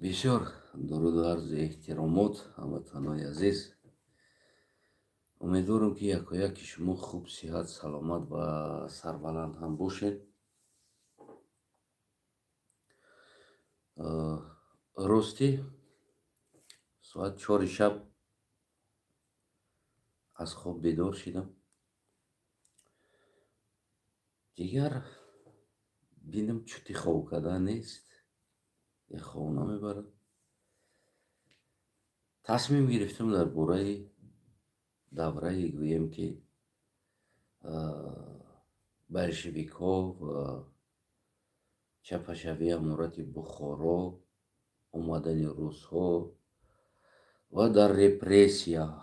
بسیار درود و عرض احترامات هموطنان عزیز. امیدوارم که یکی شما خوب، صحت، سلامت و سربلند هم باشید. راستی ساعت 4 شب از خواب بیدار شدم. دیگر بینم چوتی خواب کردن نیست، یه خواب نمیبرد. تصمیم گرفتم در باره دوره گویم که بلشویک ها و چپشوی امارت بخارا اومدن روس ها و در رپرسیا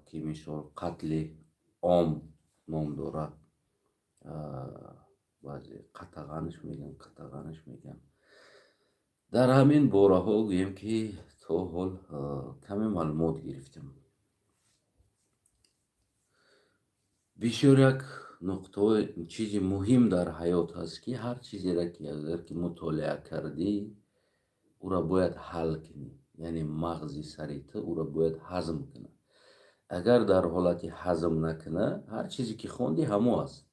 که مثال قتل عام نام دارد، بعضی قطغانش میگن. در همین باره ها گویم که تا حال کمی معلومات گرفتم. بسیار یک نقطه چیزی مهم در حیات هست که هر چیزی را که اگر که مطالعه کردی او را باید حل کنی، یعنی مغزی سریت او را باید هضم کنه. اگر در حالت هضم نکنه هر چیزی که خوندی همو است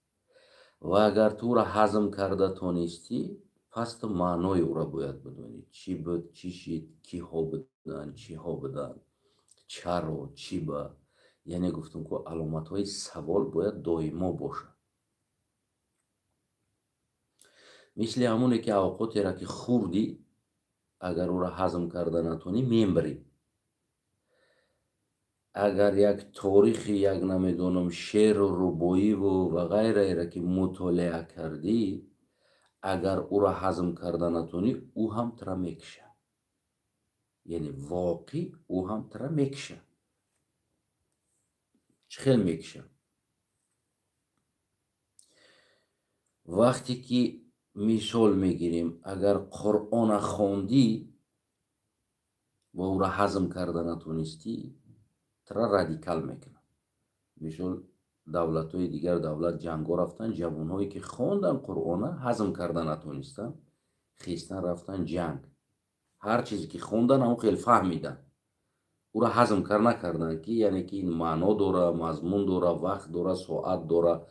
و اگر تو را هضم کرده تونستی پس تو معنای او را باید بدونی. چی بود، چی شد، کی ها بدن، چی ها بدن، چرا، چی با، یعنی گفتم که علامت های سوال باید دائما باشه. مثل همونه که اوقاتی را که خوردی اگر او را هضم کرده نتونی میمری. اگر یک تاریخ، یک نمیدونم شعر و ربایی و غیره را که مطالعه کردی اگر او را هضم کرده نتونی او هم ترا میکشه، یعنی واقعی او هم ترا میکشه. خیلی میکشه. وقتی که مثال میگیریم اگر قرآن خوندی و او را هضم کرده نتونستی ترا رادیکال میکنه. مثال دولت های دیگر دولت جنگا رفتن، جوان هایی که خوندن قرآن هضم کرده نتونستن خیستن رفتن جنگ. هر چیزی که خوندن هم خیلی فهمیدن، او را هضم نکردن که یعنی که این معنا داره، مضمون داره، وقت داره، ساعت داره.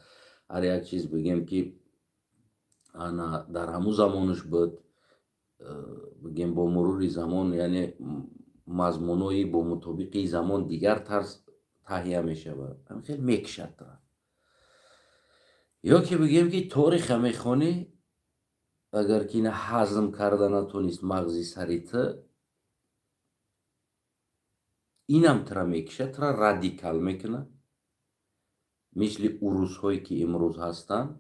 هر یک چیز بگیم که انا در همون زمانش بود، بگیم با مرور زمان یعنی مضمونایی با مطابق زمان دیگر طرز تهیه میشه و هم خیلی میکشد داره. یا که بگیم که تاریخ میخونی اگر که اینه هضم کرده نتونست مغزی سریته اینم ترا میکشه، ترا رادیکال میکنه. مثل روس هایی که امروز هستن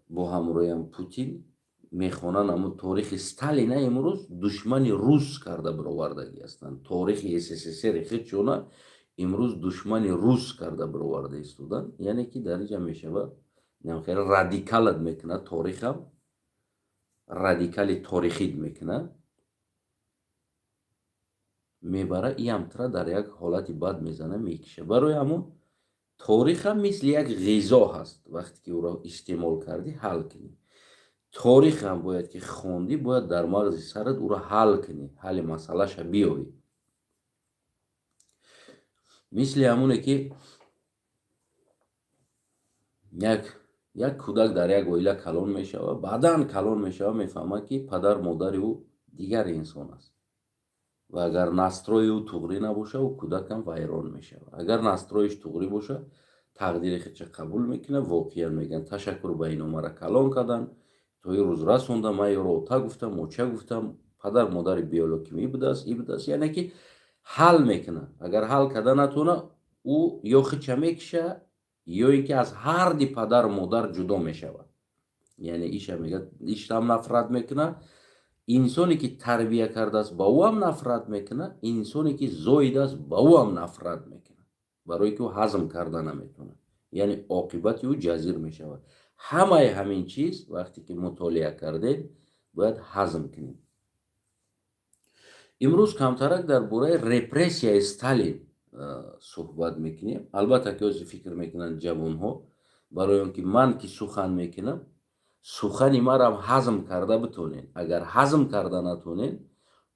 با همروی هم پوتین میخونن اما تاریخ ستالین امروز دشمن روس کرده برآوردگی هستن. تاریخ SSSR خیلی چونه امروز دشمن روس کرده برآورده استودن. یعنی که در اینجا میشه خیلی رادیکالت میکنه، تاریخ هم رادیکال تاریخی میکنه میبره. ای هم ترا در یک حالتی بد میزنه میکشه. برای همون تاریخ هم مثل یک غذا هست، وقتی که او را استعمال کردی حل کنی. تاریخ هم باید که خوندی باید در مغز سرت او را حل کنی، حل مسئله شا بیایی. مثل همونه که یک کودک در یک اویله کلان میشه و بعداً کلان میشه و میفهمه که پدر مادر او دیگر انسان است و اگر نستروی او تغری نباشه و کودک هم ویران میشه. اگر نسترویش تغری باشه تقدیر خودش قبول میکنه. واقعا میگن تشکر به این مرا کلان کردن، تو این روز رسونده، من یا رو تا گفتم و چه گفتم، پدر مادر بیولوژیکی بوده است ای بوده است. یعنی که حل میکنه. اگر حل کرده نتونه او یا خودش میکشه یا اینکه از هر دی پدر مادر جدا میشود. یعنی ایش میگه ایش هم نفرت میکنه. انسانی که تربیه کرده است با او هم نفرت میکنه، انسانی که زایده است با او هم نفرت میکنه، برای که او هضم کرده نمیتونه. یعنی عاقبت او جزیر میشود. همین چیز وقتی که مطالعه کردید باید هضم کنید. امروز کمترک در باره رپرسیا استالین صحبت میکنیم. البته که از فکر میکنن جوان ها برای اینکه من که سخن میکنم سخنی مرا هضم کرده بتونین. اگر هضم کرده نتونین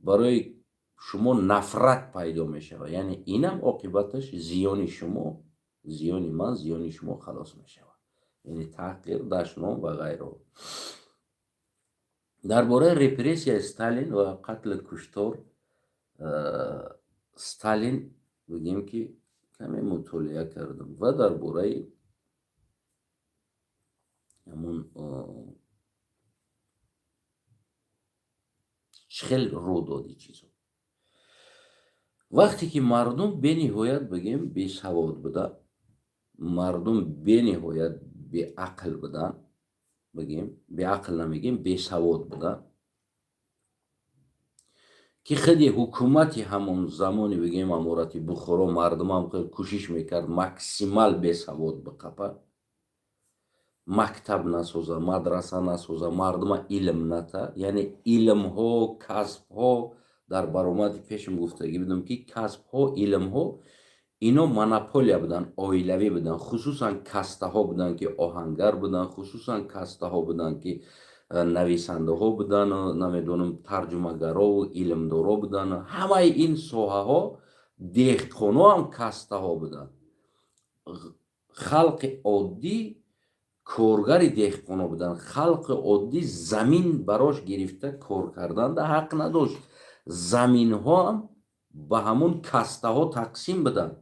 برای شما نفرت پیدا می شود. یعنی اینم عاقبتش زیان شما، زیان من، زیان شما خلاص می شود. یعنی تحقیر، دشنام و غیره. درباره رپرسیا استالین و قتل کشتار استالین بگیم که کمی مطالعه کردم و درباره همون چخل رو دادی چیزو. وقتی که مردم به نهایت بگیم بی سواد بودن، مردم به نهایت بی عقل بودن، بگیم بی عقل نمیگیم بی سواد بودن، که خیلی حکومتی همون زمانی بگیم امارت بخارا مردم هم کوشش میکرد مکسیمال بی سواد بقپه، مکتب نسازه، مدرسه نسازه، مردم علم نته. یعنی علم ها، کسب ها، در برآمد پیشم گفتگی بدم که کسب ها، علم ها اینا مناپولیا بودن، اویلوی بودن. خصوصا کسته ها بودن که آهنگر بودن، خصوصا کسته ها بودن که نویسنده ها بودن، نمیدونم ترجمه‌گرا و علمدارا بودن. همه این ساحه ها، دهقانا هم کسته ها بودن. خلق عادی کارگری دهقانا بودن. خلق عادی زمین براش گرفته کار کردن ده حق نداشت. زمین ها هم به همون کسته ها تقسیم بدن.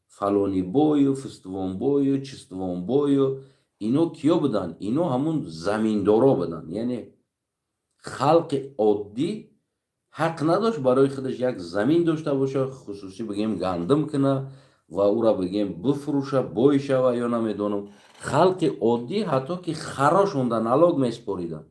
فلانی بایو، فستوان بایو، چستوان بایو، اینو کیا بودن؟ اینو همون زمیندارا بودن. یعنی خلق عادی حق نداشت برای خودش یک زمین داشته باشه، خصوصی بگیم گندم کنه و او را بگیم بفروشه، بایشه و یا نمیدونم. خلق عادی حتی که خراشون در نلاگ میسپاریدن.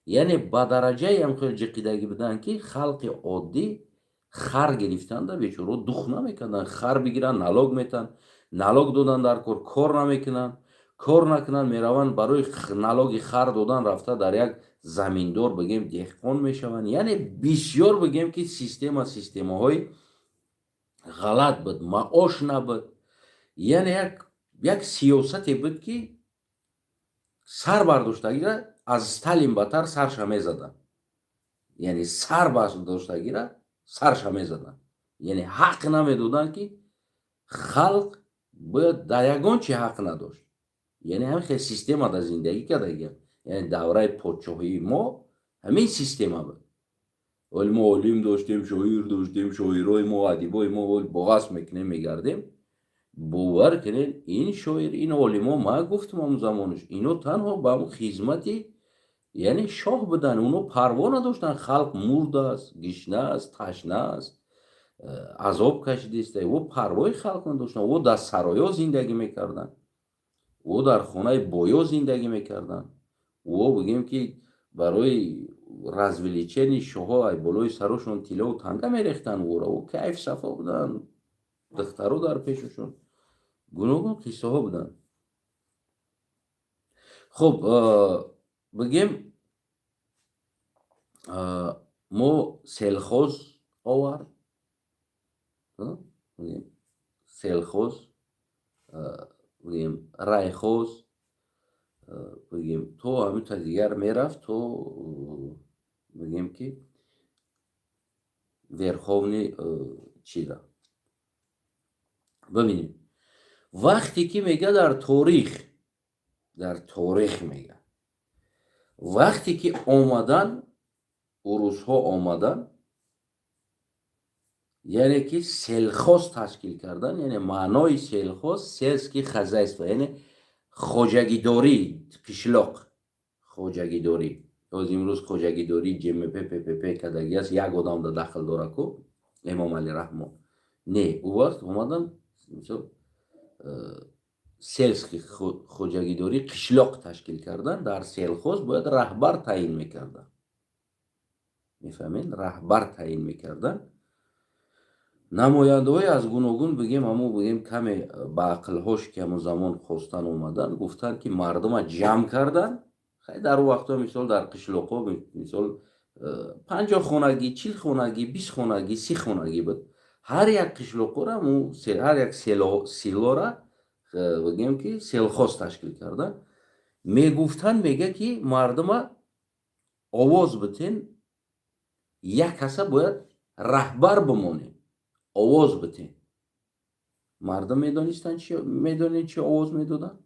یعنی با درجه هم خیلی جقیدگی بودن که خلق عادی خر گرفتن ده بیچاره دخ نمیکردن. خر بگیرن نلاگ میتن، نلاگ دادن در کار نمیکنن، کار نکنن میرون برای نلاگ خر دادن رفته در یک زمیندار بگیم دهقان میشون. یعنی بسیار بگیم که سیستم های غلط بود، معاش نبود. یعنی یک سیاستی بود که سر برداشتگی را از استالین بتر سرش میزدن. یعنی سر برداشتگی را سرش میزدن. یعنی حق نمیدادن که خلق باید در یگان چی حق نداشت. یعنی همین خیلی سیستم ها در زندگی کرده. یعنی دوره پادشاهی ما همین سیستم ها بود. ولی ما علم داشتیم، شاعر داشتیم، شاعرای ما، ادیبای ما باغاس میکنیم میگردیم. باور کنین این شاعر، این علما، ما گفتم اون زمانش اینو تنها با اون خدمتی یعنی شاه بودن. اونو پروا نداشتن خلق مرده است، گشنه است، تشنه است، عذاب کشیده است. و پروای خلق نداشتن. و در سرایا زندگی میکردن، و در خانه بایا زندگی میکردن. و بگیم که برای رزولیچن شاه ای بالای سرشون تیله و تنگه میریختن. و کیف صفا بودن، دخترو در پیششون، گوناگون قصه ها بودن. خب بگیم ما سلخوز آورد، بگیم سلخوز، بگیم رایخوز، بگیم تو همین تا دیگر میرفت تو بگیم که ورخونی چی را ببینیم. وقتی که میگه در تاریخ میگه وقتی که آمدن روس ها آمدن، یعنی که سلخوز تشکیل کردن. یعنی معنای سلخوز سلس که خزه است، یعنی خوجگی داری، قشلاق خوجگی داری. از امروز خوجگی داری جمع پی کدگی است، یک آدم در داخل داره کو امام علی رحمه نه. او وقت اومدن مثلا سلس که خوجگی داری قشلاق تشکیل کردن. در سلخوز باید رهبر تعیین میکردن. میفهمین؟ رهبر تعیین میکردن. نماینده های از گوناگون بگیم همون بگیم کمی با عقل هاش که همون زمان خواستن اومدن، گفتن که مردم ها جمع کردن. خیلی در وقتا مثال در قشلاق ها مثال 50 خانگی، 40 خانگی، 20 خانگی، 30 خانگی بود. هر یک قشلاق را هر یک سیلا را بگیم که سلخوز تشکیل کردن. میگفتن میگه که مردم ها آواز بتین، یک کسا باید رهبر بمانیم، آواز بتیم. مردم میدانید چی آواز میدادن؟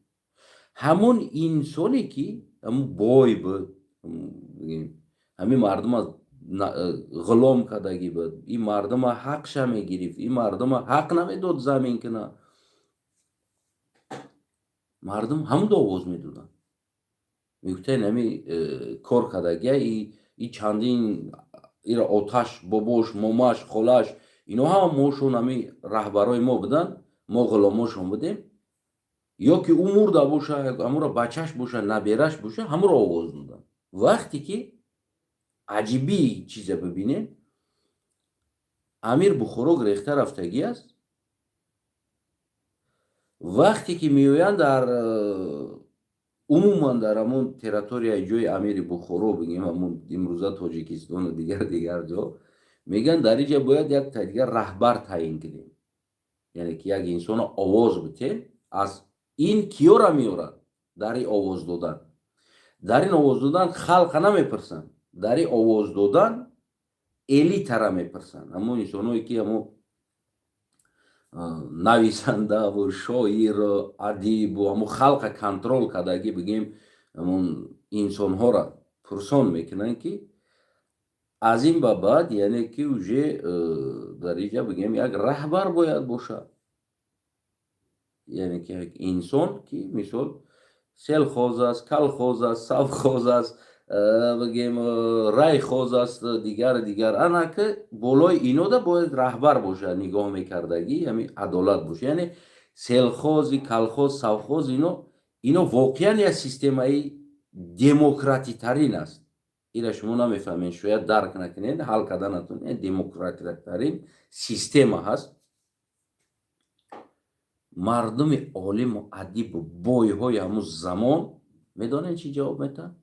همون انسانی که همون بای بود، همین مردم غلام کردگی بود، این مردم حقش میگرفت، این مردم حق نمیداد زمین که نه، مردم هم دو آواز میدادن. میگفتن همین کار کردگی این چندین ایرا آتش باباش ماماش خالش اینا هم موشون همین رهبرای ما بودن، ما غلاماشون بودیم. یا که او مرده باشه، امورا بچهش باشه، نبیرش باشه، همون رو آواز دادن. وقتی که عجیبی چیزا ببینین، امیر بخورو گرفته رفتگی است. وقتی که میویند در عموما در همون تریتوریای جای امیر بخورو، بگیم همون امروزه تاجیکستان و دیگر جا، میگن در اینجا باید یک دیگر رهبر تعیین کنیم، یعنی که یک انسان آواز بده. از این کیو را میورن در این آواز دادن؟ در این آواز دادن خلق نمیپرسن، در این آواز دادن الیت را میپرسن. همون انسانایی که همون نویسنده و شاعر و ادیب و همون خلق کنترل کردگی، بگیم همون انسان ها را پرسان میکنن که از این به بعد یعنی که اوجه در اینجا بگیم یک رهبر باید باشه. یعنی که یک انسان که مثال سل خوز است، کل خوز است، سف خوز است، بگیم رای خوز است، دیگر انا که بالای اینو ده باید رهبر باشه، نگاه میکردگی همین عدالت باشه. یعنی سل خوزی، کل خوز، سف خوز اینو واقعا یک سیستمای دموکراتی ترین است. اینا شما نمیفهمین، شاید درک نکنین، حل کردن نتونین. دموکراتی ترین سیستم هست. مردم عالم و ادیب و بای های همون زمان میدانن چی جواب میتن؟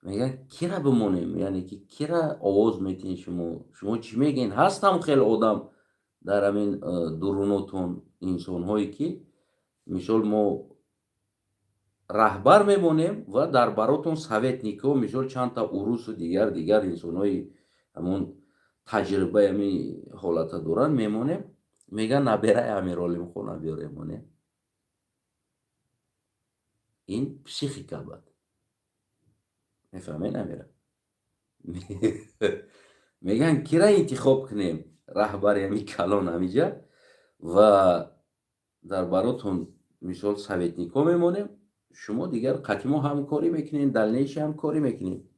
میگن کی را بمونیم، یعنی که کی را آواز میتین شما چی میگین؟ هستم خیلی آدم در همین درونتون، انسان هایی که مثال ما رهبر میمونیم و در براتون سویت نیکو مثال چند تا عروس و دیگر انسان های همون تجربه همین حالت دارن میمونیم. میگن نبیره امیرالم خونه بیاره. این پسیخیکا بود. میفهمین امیره؟ میگن کی را انتخاب کنیم رهبر همی کلان همیجا و در براتون مثال سویتنیکا میمونیم، شما دیگر قطیما همکاری میکنین، دلنیش همکاری میکنین.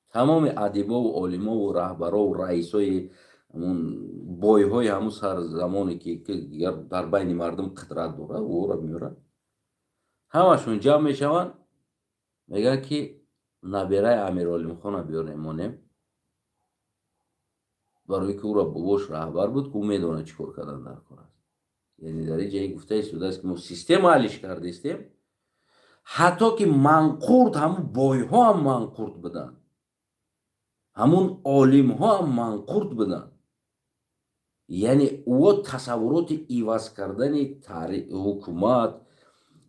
تمام ادیبا و عالما و رهبرا و رئیسای همون بای های همون سر زمانی که دیگر در بین مردم قدرت داره و او را میورن، همشون جمع میشون میگن که نبیره امیرالم خان بیاریم مانیم، برای که او را باباش رهبر بود که او میدونه چی کار کردن در کار است. یعنی در این جایی گفته شده است که ما سیستم حلش کرده استیم، حتی که منقورد همون بای ها هم منقورد بدن، همون عالم ها هم منقورد بدن. یعنی او تصورات ایواز کردن حکومت،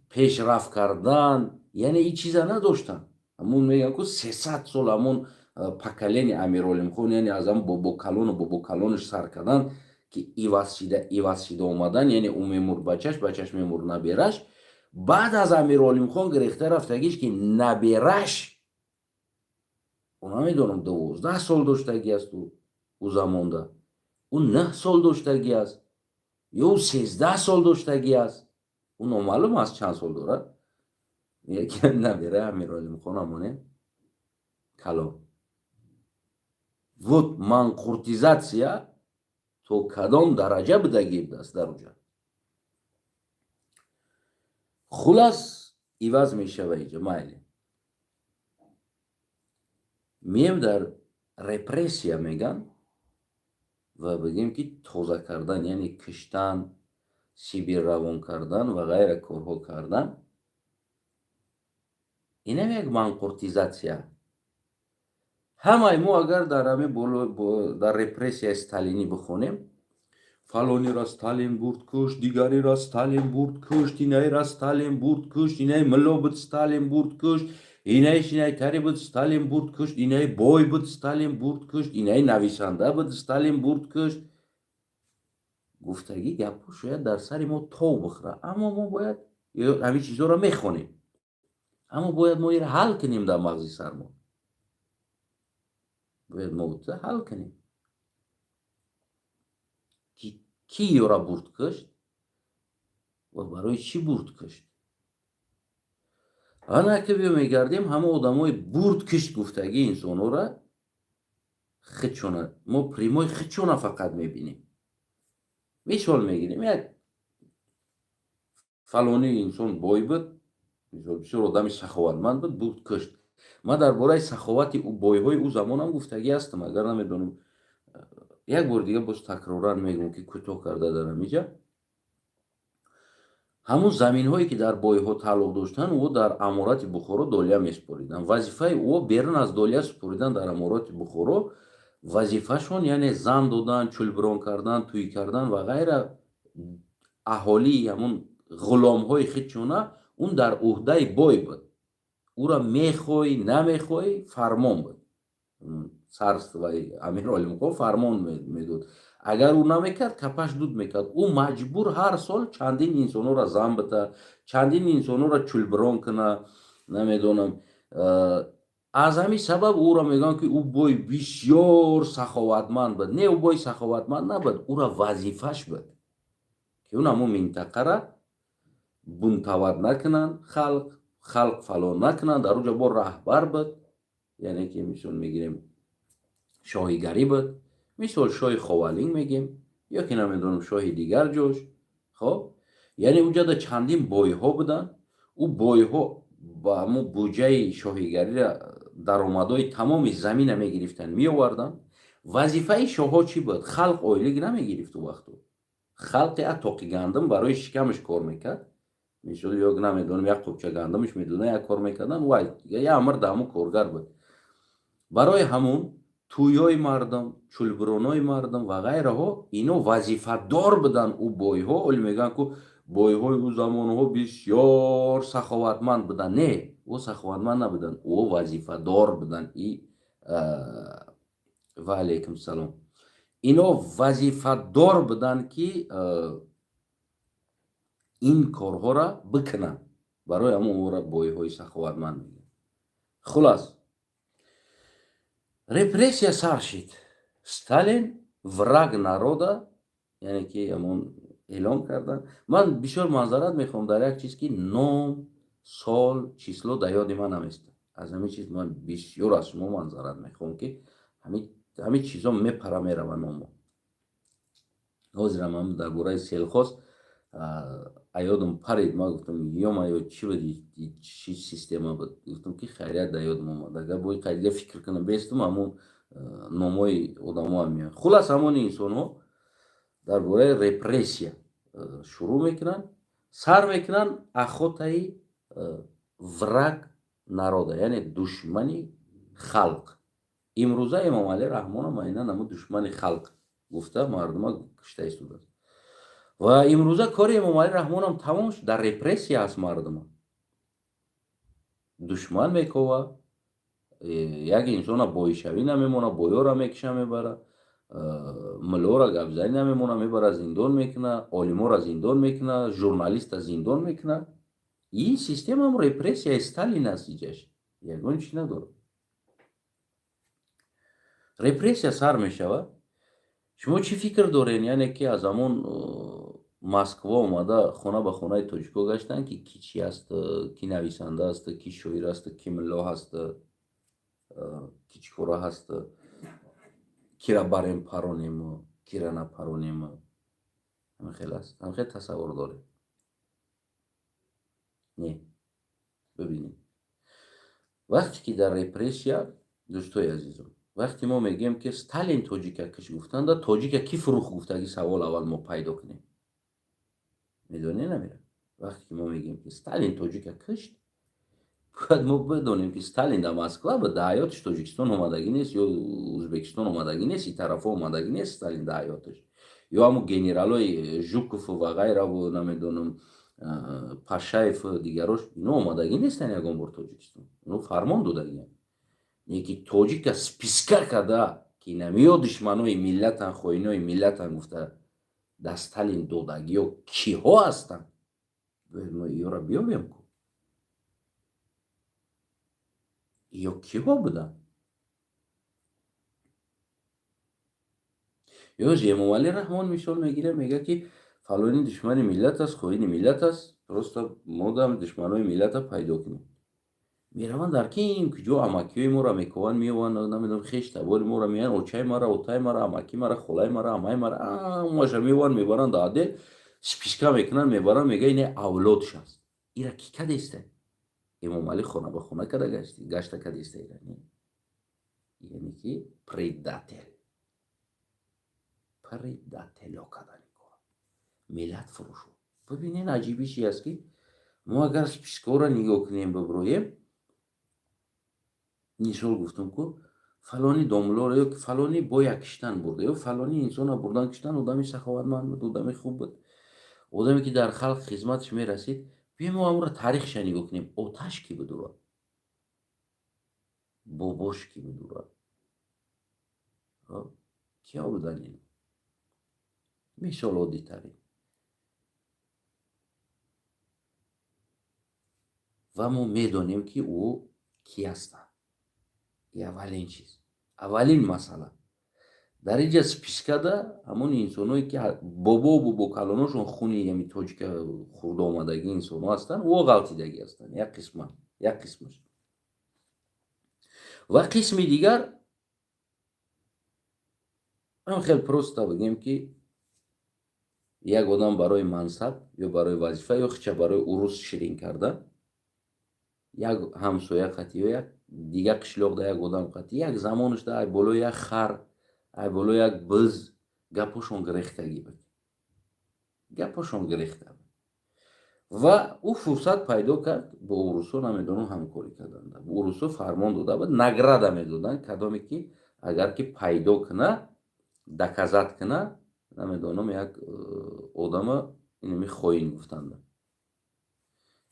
پیشرفت کردن، یعنی این چیزا نداشتن. همون میگن که 300 سال همون پکلین امیرالم خان، یعنی از هم بابا کلان و بابا کلانش سر کردن که ایواز شده اومدن، یعنی او میمور بچهش میمور نبیرش. بعد از امیرالم خان گرفته رفتگیش که نبیرش اونا میدونم 12 سال داشتگی است او زمان ده، او 9 سال داشتگی است یا او 13 سال داشتگی است، اون نامعلوم است چند سال دارد. یکی نبیره امیرالم خان همونه کلان. Вот манкуртизация то кадом дараҷа будагӣ будааст дар оҷа. хулас иваз мешава инҷа майли. мием дар репрессия меган ва бигем ки тоза кардан, яъне киштан, сибир равон кардан ва ғайра корҳо кардан. инам як манкуртизация. ҳамаи мо агар дар ҳамин дар репрессияи сталинӣ бихонем, фалонира Сталин бурд кушт, дигарира Сталин бурд кушт, инаира Сталин бурд кушт, инаи милло буд Сталин бурд кушт, Ինայի тари буд Сталин бурд кушт, инայի бой буд Сталин бурд кушт, инայի нависанда буд Сталин бурд кушт. گفتگی گپو شاید در سر ما تو بخوره، اما ما باید همین چیزها رو میخونیم، اما باید ما این حل کنیم در مغز سر ما، باید ما حل کنیم کی یا را برد کشت و برای چی برد کشت. آنها که میگردیم همه آدمای برد کشت گفتگی انسان ها را خدشونه، ما پریمای خدشونه فقط میبینیم. مثال میگیریم یک فلانی انسان بای بود، بسیار آدم سخاوتمند بود، برد کشت. ما درباره سخاوت او بایهای او زمان هم گفتگی هستم، اگر نمیدونم یک بار دیگه باز تکرارن میگم که کوتاه کرده دارم اینجا. همون زمین هایی که در بایها تعلق داشتن او در امارات بخارا دولیا میسپاریدن. وظیفه او بیرون از دولیا سپاریدن در امارات بخارا وظیفهشون یعنی زن دادن، چلبران کردن، توی کردن و غیره. اهالی همون غلام های خودشونه اون در عهده بای بود، او را میخوای نمیخوای فرمان بود، سرست و امیرالمومنین فرمان میداد. اگر او نمیکرد کپش دود میکرد. او مجبور هر سال چندین انسانو را زن بده، چندین انسانو را چلبران کنه، نمیدونم. از همین سبب او را میگن که او بای بسیار سخاوتمند بود. نه او بای سخاوتمند نبود، او را وظیفش بود که اون همون منطقه را بنتود نکنن، خلق فلان نکنن. در اونجا با رهبر بود، یعنی که مثال میگیریم شاهیگری بود، مثال شاه خوالین میگیم یا که نمیدونم شاه دیگر جوش. خب یعنی اونجا در چندین بای ها بودن. او بای ها با همون بودجه شاهیگری را درآمدهای تمام زمین میگرفتن میآوردن. وظیفه شاه ها چی بود؟ خلق آیلگ نمیگرفت. او وقتو خلق اتاقی گندم برای شکمش کار میکرد، میشد یا نمیدونم یک قبچه گندمش میدونه یک کار میکردن و یا امر دامو کارگر بود. برای همون تویای مردم، چلبرانای مردم و غیره ها اینا وظیفه دار بدن. او بای ها اول میگن که بای های او زمان ها بسیار سخاوتمند بدن. نه او سخاوتمند نبودن، او وظیفه دار بدن. و علیکم السلام. اینا وظیفه دار بدن که این کارها را بکنن. برای همون او را بای های سخاوتمند میگن. خلاص رепрессия сар шид. Сталин враг народа, یعنی که همون اعلام کردن. من بسیار معذرت میخوام در یک چیز که نام، سال، چیسلو در یاد من نمیست. از همین چیز من بسیار از شما معذرت میخوام که همین چیزا میپره میره و نامو. حاضرم هم در باره سیلخواست یادم پرید. ما گفتم یا ما یا چی بود، چی سیستم بود. گفتم که خیریت در یادم اومد. اگر باید قضیه فکر کنم بیستم همون نامای آدم ها میاد. خلاص همون انسان ها در باره رپرسیا شروع میکنن، سر میکنن اخوتای ورگ نراده، یعنی دشمنی خلق. امروزه امام علی رحمان هم اینا همون دشمن خلق گفته مردم ها کشته ایستوده. و امروزه کار امام علی رحمان هم تمام شد. در رپرسیا هست مردم دشمن میکوه. یک انسان بایشوی نمیمونه، بایا را میکشه میبره، ملا را گبزنی نمیمونه میبره زندان میکنه، عالما را زندان میکنه، ژورنالیست را زندان میکنه. این سیستم هم رپرسیا استالین است. ایجاش یگان چی نداره. رپرسیا سر میشوه. شما چی فکر دارین؟ یعنی که از همون مسکوا اومده خونه به خونه تاجیکا گشتن که کی چی هست، کی نویسنده است، کی شاعر است، کی ملا هست، کی چیکارا هست، کی را بریم پرانیم، کی را نپرانیم. همه خیلی هست. همه خیلی تصور داره. نه ببینید وقتی که در رپرسیا دوستای عزیزم، وقتی ما میگیم که ستالین تاجیکا کش گفتن، در تاجیکا کی فروخ گفتگی سوال اول ما پیدا کنیم. میدونی نمیره. وقتی که ما میگیم که ستالین تاجیکا کشت، باید ما بدونیم که ستالین در مسکو به حیاتش تاجیکستان اومدگی نیست یا ازبکستان اومدگی نیست، این طرف اومدگی نیست. ستالین در حیاتش یا همون گنرالای ژوکوف و غیره و نمیدونم Пашаев дигарош ино омадагӣ нестанд ягон бор Тоҷикистон. Ино фармон додагиянд. Неки тоҷика списка карда ки намеёд душманои миллатан, хоинои миллатан гуфта дасталин додагиё киҳо ҳастанд? Мо иёра биёбем ку. ё киҳо буданд? ё Эмомалӣ Раҳмон мисол мегирад, мегӯяд ки фалони душмани миллат аст, хоини миллат аст, просто мо дам душманои миллата пайдо кунем. Мераванд дар кин куҷо амакиҳои моро мекованд, меёванд, намедонам хеш табори моро меянд, очаи мара, отаи мара, амаки мара, холаи мара, амаи мара, ҳамаша меёванд мебаранд дар адел, списка мекунанд, мебаранд, мегӯянд ин авлодш аст. Ира кӣ кадеста? Эмомалӣ хона ба хона када гашта кадеста ира не? Яъне ки предател. Предателё кадан ин кор. Миллат фурӯшуд. Бибинед аҷибиш ин аст ки мо агар спискаҳоро нигоҳ кунем биброем, мисол гуфтам ку фалони домлоро ё фалони боя киштан бурда, ё фалони инсона бурдан киштан, одами саховатманд буд, одами хуб буд, одаме ки дар халқ хизматш мерасид. Биёем мо амро таърихша нигоҳ кунем. Оташ кӣ буд уро? Бобош кӣ буд уро? Киё буданд ин? Мисол оддитарин. Ва мо медонем ки ӯ кӣ ҳастанд. И аввалин чиз. Аввалин масъала. Дар инҷа спискада ҳамон инсоное ки бобо-калоношон хуни ҳами тоҷика хурда омадагӣ инсонҳо ҳастанд, ӯ ғалтидагӣ ҳастанд. Як қисмаш. Ва қисми дигар ҳам хеле просто бигем ки як одам барои мансаб ё барои вазифа ё хича барои урус ширин кардан, як ҳамсоя қатӣ ё як дигар қишлоқда як одам қатӣ, як замонашда ай болои як хар, ай болои як биз гапошон гирехтагӣ буд. Гапошон гирехта буд. Ва ӯ фурсат пайдо кард бо урусо, намедонам, ҳамкорӣ кардан. Урусо фармон дода буд, награда медоданд кадоме ки агар ки пайдо куна, доказат куна, намедонам, як одама инами хоин гуфтанд.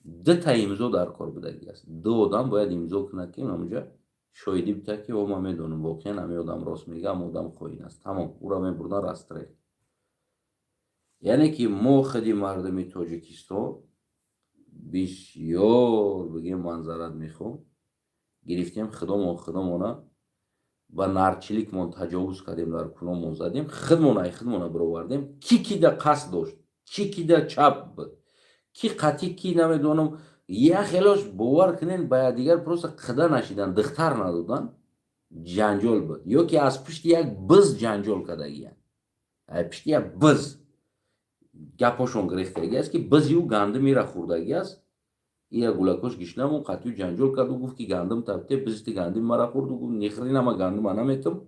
Дута имзо дар кор будагӣ аст. Ду одам бояд имзо кунад ки ҳамонҷа шоҳидӣ битад ки мо медонам воқеан ҳамин одам рост мега, ҳам одам хоин аст. Тамом, ӯро мебурдан растрел. Яъне ки мо худи мардуми Тоҷикистон бисёр бигем манзарат мехоҳам, гирифтем худомона ба нарчиликмон таҷовуз кардем, дар куномон задем, худмона бировардем, ки кида қасд дошт, ки кида чап буд, ки қатӣ, ки намедонам, як хелош бовар кунед ба якдигар просто қида нашидан, духтар надодан, ҷанҷол буд. Ё ки аз пишти як биз ҷанҷол кардагиянд. Аз пишти як биз гапошон гирехтагӣ аст ки бизи ӯ гандум ира хӯрдагӣ аст. Ира гулакош гишнамон қатию ҷанҷол карду, гуфт ки гандум табте, бизти гандуми мара хӯрду, гуфт нихрин ама гандума наметум.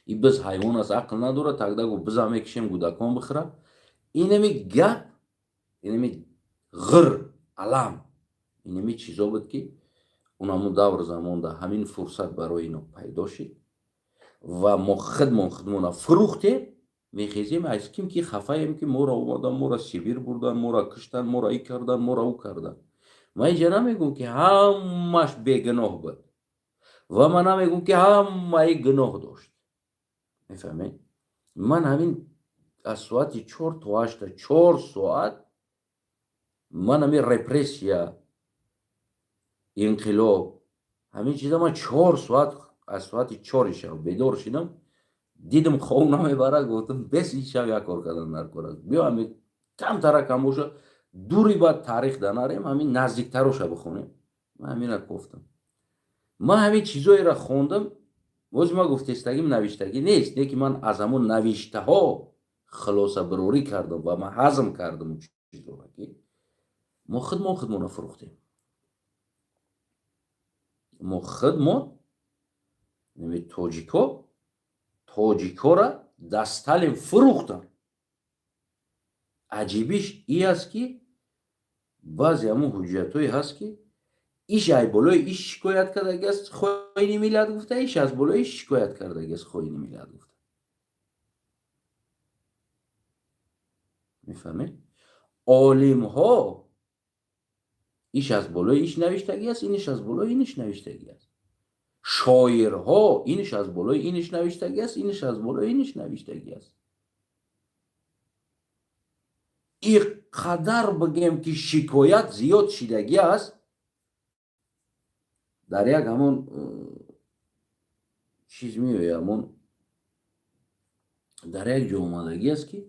И биз ҳайвон аст, ақл надорад, тагда гуфт биза мекишем гудакон бихӯра. Инами гап, инами ғир, алам, инами чизо буд ки онамун давр замонда ҳамин фурсат барои ино пайдо шид ва мо худмона фурӯхтем. Мехезем аз ким ки хафаем ки моро омадан, моро Сибир бурдан, моро киштан, моро и кардан, моро ӯ кардан. Ман инҷа намегӯям ки ҳамаш бегуноҳ буд ва ман намегӯям ки ҳамаи гуноҳ дошт. мефаҳмед? Ман ҳамин аз соати 4 то 8 4 соат ман ҳамин репрессия, инқилоб, ҳамин чиза ман 4 соат аз соати 4 шаб бедор шидам. Дидам хоб намебарад, гуфтам бес ин шаб як кор кардан дар кор аст. Биё ҳамин камтаракам боша, дури баъд таърих да нарем, ҳамин наздиктароша бихонем. Ман ҳамина гуфтам. Ман ҳамин чизоеро хондам. боз ман гуфтестагим навиштагӣ нест, не ки ман аз ҳамон навиштаҳо хулосабарорӣ кардам ва ман ҳазм кардам чизоро ки мо худмона фурӯхтем. Мо худмон нами тоҷикора дасталин фурӯхтанд. аҷибиш ин аст ки баъзе ҳамон ҳуҷҷатҳое ҳаст ки иш аз болои иш шикоят кардагӣ аст, хоини миллат гуфта, иш аз болои иш шикоят кардагӣ аст, хоини миллат гуфта. мефаҳмед? олимҳо иш аз болои иш навиштагӣ аст, иниш аз болои иниш навиштагӣ аст. шоирҳо иниш аз болои иниш навиштагӣ аст, иниш аз болои иниш навиштагӣ аст. ин қадар бигем ки шикоят зиёд шидагӣ аст дар як ҳамон чиз меояд, ҳамон дар як ҷо омадагӣ аст ки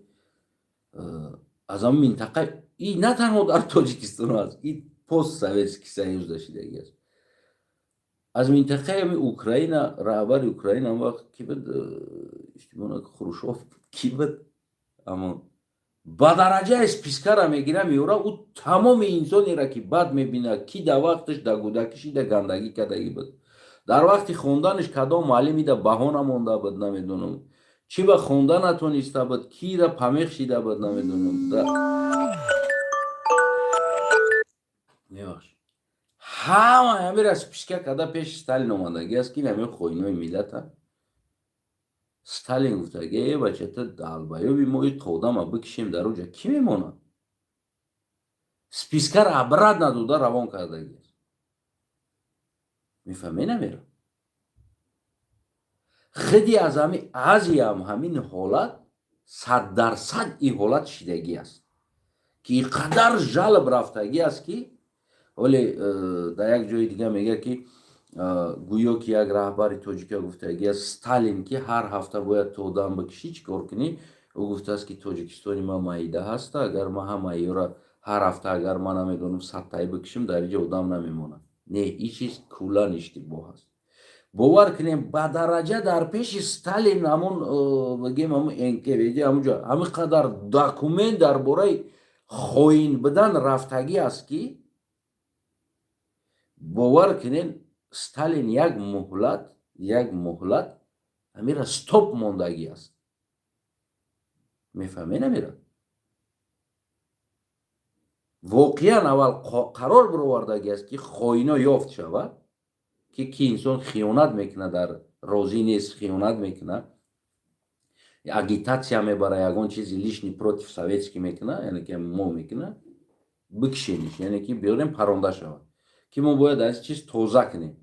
аз ҳамон минтақа и на танҳо дар Тоҷикистон аст, и постсоветский союз шидагӣ аст. аз минтақаи ҳами Украина, раҳбари Украина он вақт ки буд, иштимонак Хрушов ки буд, ҳамон ба дараҷаи спискара мегира меора, ӯ тамоми инсонеро ки бад мебина, ки дар вақташ дар кӯдакиш ида гандагӣ кардагӣ буд, дар вақти хонданаш кадом муаллим ида баҳона монда буд, намедонам чӣ ба хонда натониста буд, киро памех шида буд, намедонам. мебахшед, ҳама ҳамира списка карда пеши Сталин омадагӣ аст ки ҳамин хоинои миллата. Сталин гуфтагӣ: «Э бача, ту далбаёби мо и қодама бикишем дар оҷа кӣ мемонад?» Спискара абрат надода равон кардагӣ аст. мефаҳмед намера? хиди аз ҳамин ҳолат 100% ин ҳолат шидагӣ аст, ки ин қадар жалб рафтагӣ аст ки оле дар як ҷои дига мегӯяд ки гӯё ки як раҳбари Тоҷикия гуфтагӣ аст, Сталин ки ҳар ҳафта бояд ту одам бикишӣ чӣ кор кунӣ? Ӯ гуфтааст ки Тоҷикистони ман маида ҳаста, агар ман ҳамаиёро ҳар ҳафта агар ман намедонам 100 бикишем, дар инҷа одам намемонад. Не, ин чиз куллан иштибоҳ аст. бовар кунем, ба дараҷа дар пеши Сталин ҳамон бигем ҳамон НКВД ҳамонҷо ҳамин қадар документ дар бораи хоин будан рафтагӣ аст ки бовар кунем, Сталин як муҳлат ҳамира стоп мондагӣ аст. мефаҳмед намера? воқеан аввал қарор бировардагӣ аст ки хоино ёфт шавад, ки инсон хиёнат мекунад, дар розӣ нест, хиёнат мекунад, агитатсия мебарад, ягон чизи лишний против советский мекунад, яъне ки мо мекунад, бикишемиш, яъне ки биёрем паронда шавад, ки мо бояд аз чиз тоза кунем.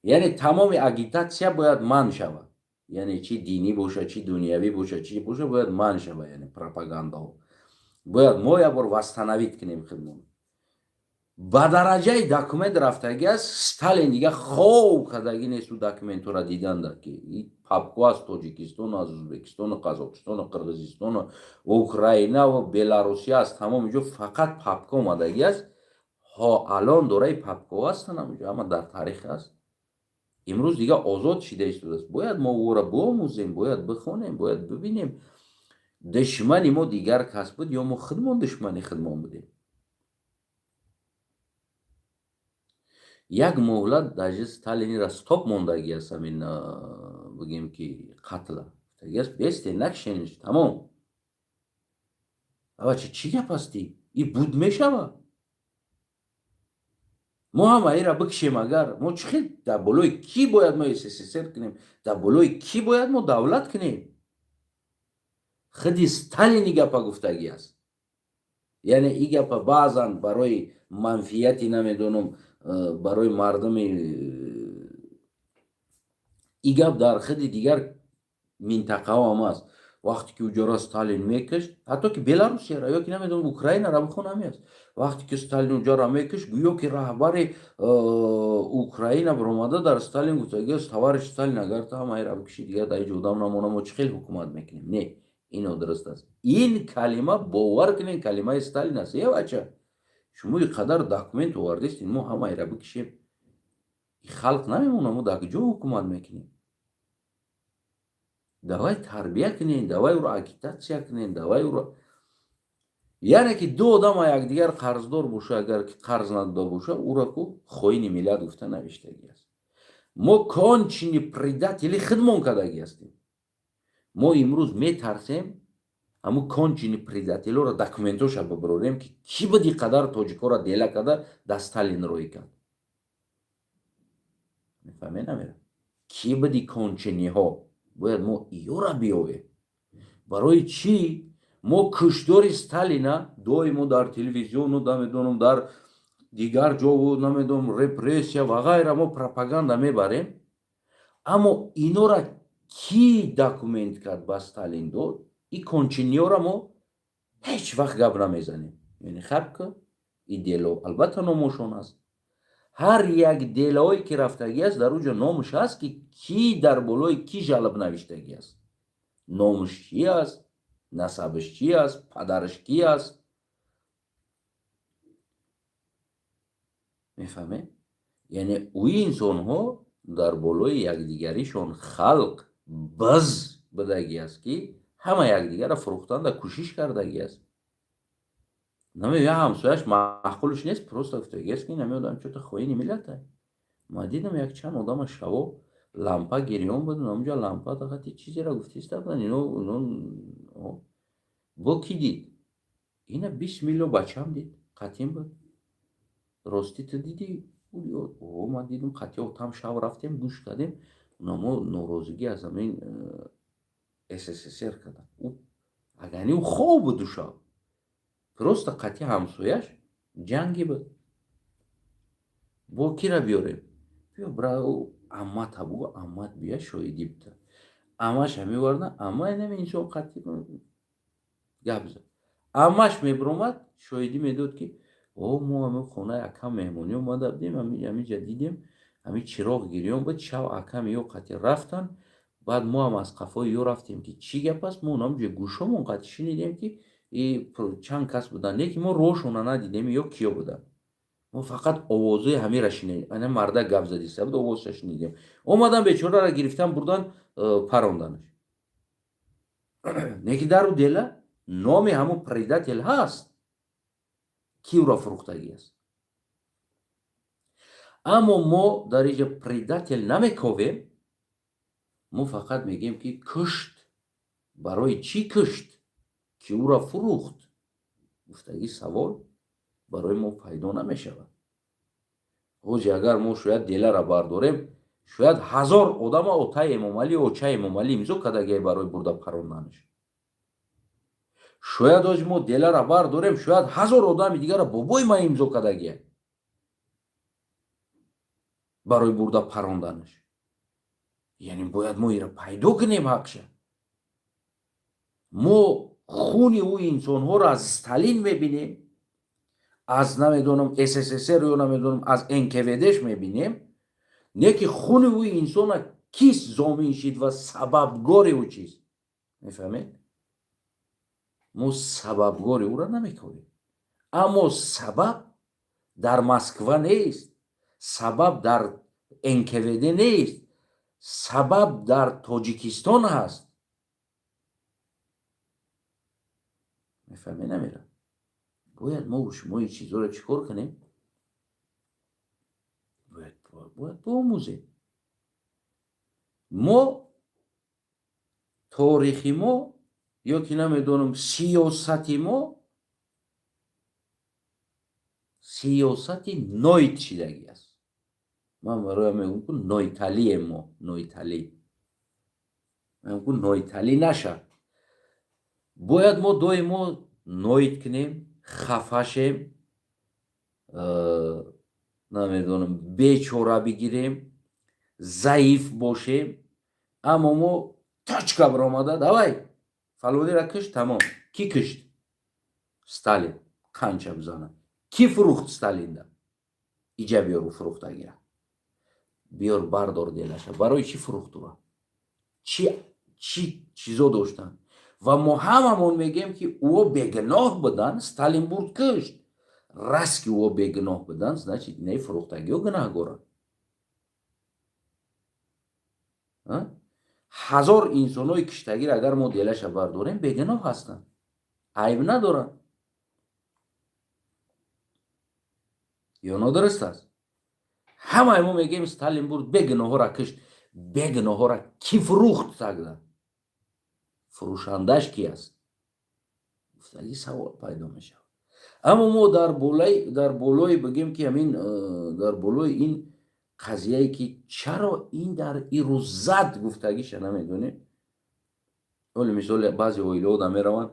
яъне тамоми агитатсия бояд манъ шавад, яъне чи динӣ бошад, чи дунявӣ бошад, чи бошад, бояд манъ шавад, яъне пропагандаҳо бояд мо як бор вастанавид кунем худмон. ба дараҷаи документ рафтагӣ аст, Сталин дига хоб кардагӣ нест ӯ документҳоро диданда, ки папко аз Тоҷикистону, аз Ӯзбекистону, Қазоқистону, Қирғизистону, Украинаву, Беларусия, аз тамоми ҷо фақат папка омадагӣ аст. алон дораи папкаҳо ҳастанд ҳамаҷо, ҳама дар таърих аст. имрӯз дига озод шида истодааст. бояд мо ӯро биомӯзем, бояд бихонем, бояд бибинем душмани мо дигар кас буд ё мо худмон душмани худмон будем. як муҳлат даже Сталинира стоп мондагӣ аст, ҳамин бигем ки қатла гуфтагиаст, бесте накишениш, тамом. авачи чӣ гап асти? И буд мешавад? мо ҳамаира бикишем, агар мо чӣ хел дар болои кӣ бояд мо СССР кунем? Дар болои кӣ бояд мо давлат кунем? худи Сталин ин гапа гуфтагӣ аст. яъне ин гапа баъзан барои манфиати, намедонам, барои мардуми ин гап дар худи дигар минтақаҳо ҳам аст. вақте ки уҷора Сталин мекашт, ҳатто ки Беларусияро ё ки намедонам Украинаро бихон ҳамин аст. вақте ки Сталин уҷора мекашт, гӯё ки раҳбари Украина биромада дар Сталин гуфтагӣ аст: товарищ Сталин, агар ту ҳамаиро бикушӣ, дигар дар инҷа одам намонад, мо чӣ хел ҳукумат мекунем? Не, ин нодуруст аст. ин калима, бовар кунед, калимаи Сталин аст. е бача, шумо ин қадар документ овардистед, мо ҳамаиро бикушем, халқ намемонад, мо дар куҷо ҳукумат мекунем? давай тарбия кунем, давай ӯро агитатсия кунем, давай ӯро, яъне ки ду одам якдигар қарздор бошад, агар ки қарз надода бошад, ӯро ку хоини миллат гуфта навиштагӣ аст. мо кончини предатели худмон кардагӣ ҳастем. мо имрӯз метарсем ҳамун кончини предателоро документоша бибарорем, ки кӣ буд ин қадар тоҷикоро дела карда дар Сталин рӯй кард. мефаҳмед намера? Кӣ буди кончиниҳо? бояд мо иёра биёвем. барои чӣ мо куштори Сталина доимо дар телевизиону намедонам дар дигар ҷову намедонам репрессия ва ғайра мо пропаганда мебарем, аммо инора кӣ документ кард ба Сталин дод, и кончиниёра мо ҳеҷ вақт гап намезанем. Яъне хабка и дело албатта номошон аст. ҳар як делаое ки рафтагӣ аст дар уҷа номаш аст ки кӣ дар болои кӣ жалб навиштагӣ аст, номаш чӣ аст, насабаш чӣ аст, падараш кӣ аст. мефаҳмед? яъне уи инсонҳо дар болои якдигаришон халқ баз будагӣ аст ки ҳама якдигарро фурӯхтанда кӯшиш кардагӣ аст. я ҳамсояш маъқулаш нест, просто гуфтагиаст ки нами одам чӯта хоини миллат ай. Ма дидам як чанд одама шаво лампа гирён буданд, онҷа лампа дақати чизеро гуфтиста буданд, ино бо кӣ дид? Ина 20 миллион бачам дид, қатъин буд. Ростӣ ту дидӣ? Ман дидам қатъи отам шав рафтем гӯш кардем, мо норозигӣ аз ҳамин СССР кардам. агани ӯ хоб буду шав. Просто қатъи ҳамсояш ҷанги буд. Бо кира биёрем? Биё браво аммат абуго, аммат бия шоҳидӣ бита. Аммаша меварда, аммаи нами инсон қатъи гап зад. Аммаш мебиромад, шоҳидӣ медод ки мо ҳамин хонаи акам меҳмонӣ омада будем, ҳаминҷа дидем, ҳамин чироғ гирён буд, шав аками ё қатъи рафтанд, баъд мо ҳам аз қафои ё рафтем ки чӣ гап аст. Мо ҳамҷои гӯшамон қатъи шинидем ки чанд кас буданд, лекин мо роҳшона надидем ё киё буданд. мо фақат овозҳои ҳамира шинидем. ана марда гап задиста буд, овозша шинидем. Омадан бечораро гирифтан бурдан паронданаш. Неки дару дела номи ҳамун предател ҳаст, ки ӯро фурӯхтагӣ аст. аммо мо дар инҷа предател намековем, мо фақат мегӯем ки кушт. Барои чӣ кушт, ки ӯро фурӯхт? гуфтагӣ савол барои мо пайдо намешавад. ҳоҷи агар мо шояд деларо бардорем, шояд 1000 одама отаи Эмомалӣ, очаи Эмомалӣ имзо кардагиай барои бурда паронданаш. шояд ҳоҷи мо деларо бардорем, шояд 1000 одами дигарро бобои ман имзо кардагиай барои бурда паронданаш. яъне бояд мо иро пайдо кунем ҳақша. мо хуни ӯ инсонҳоро аз Сталин мебинем, аз намедонам СССР ё намедонам аз НКВДш мебинем, не ки хуни ӯ инсона кист зомин шид ва сабабгори ӯ чист. мефаҳмед? мо сабабгори ӯро намекунем. аммо сабаб дар Москва нест, сабаб дар НКВД нест, сабаб дар Тоҷикистон ҳаст. мефаҳмед намира? бояд мо шумо ин чизҳоро чӣ кор кунем? бояд биомӯзем. мо торихи мо ё ки намедонам сиёсати мо сиёсати ноитшидагӣ аст. ман бароям мегӯям ки нойталием мо, нойталӣ. мегӯям ки нойталӣ наша. бояд мо доимо ноит кунем, хафашем, намедонам бечора бигирем, заиф бошем, аммо мо точка биромада давай фалониро кушт, тамом. Кӣ кушт? Сталин. Қанча бизанад? Кӣ фурӯхт Сталинда? иҷа биёру фурӯхтагира. биёр бардор делаша. Барои чӣ фурӯхт ӯро? чӣ чизо доштанд? ва мо ҳамамон мегӯем ки ӯо бегуноҳ буданд, Сталин бурд кушт. Раз ки ӯо бегуноҳ буданд, значит инаи фурӯхтагиҳо гунаҳгоранд. 1000 инсонҳои куштагиро агар мо делаша бардорем, бегуноҳ ҳастанд, айб надоранд. ё нодуруст аст? ҳамаи мо мегӯем Сталин бурд бегуноҳҳоро кушт. бегуноҳҳоро кӣ фурӯхт тагда? фурӯшандаш кӣ аст? гуфтагӣ савол пайдо мешавад. аммо мо дар болои бигӯем ки ҳамин дар болои ин қазияе ки чаро ин дар ирӯзат гуфтагиша намедонем. оли мисол баъзе оилаҳо да мераванд,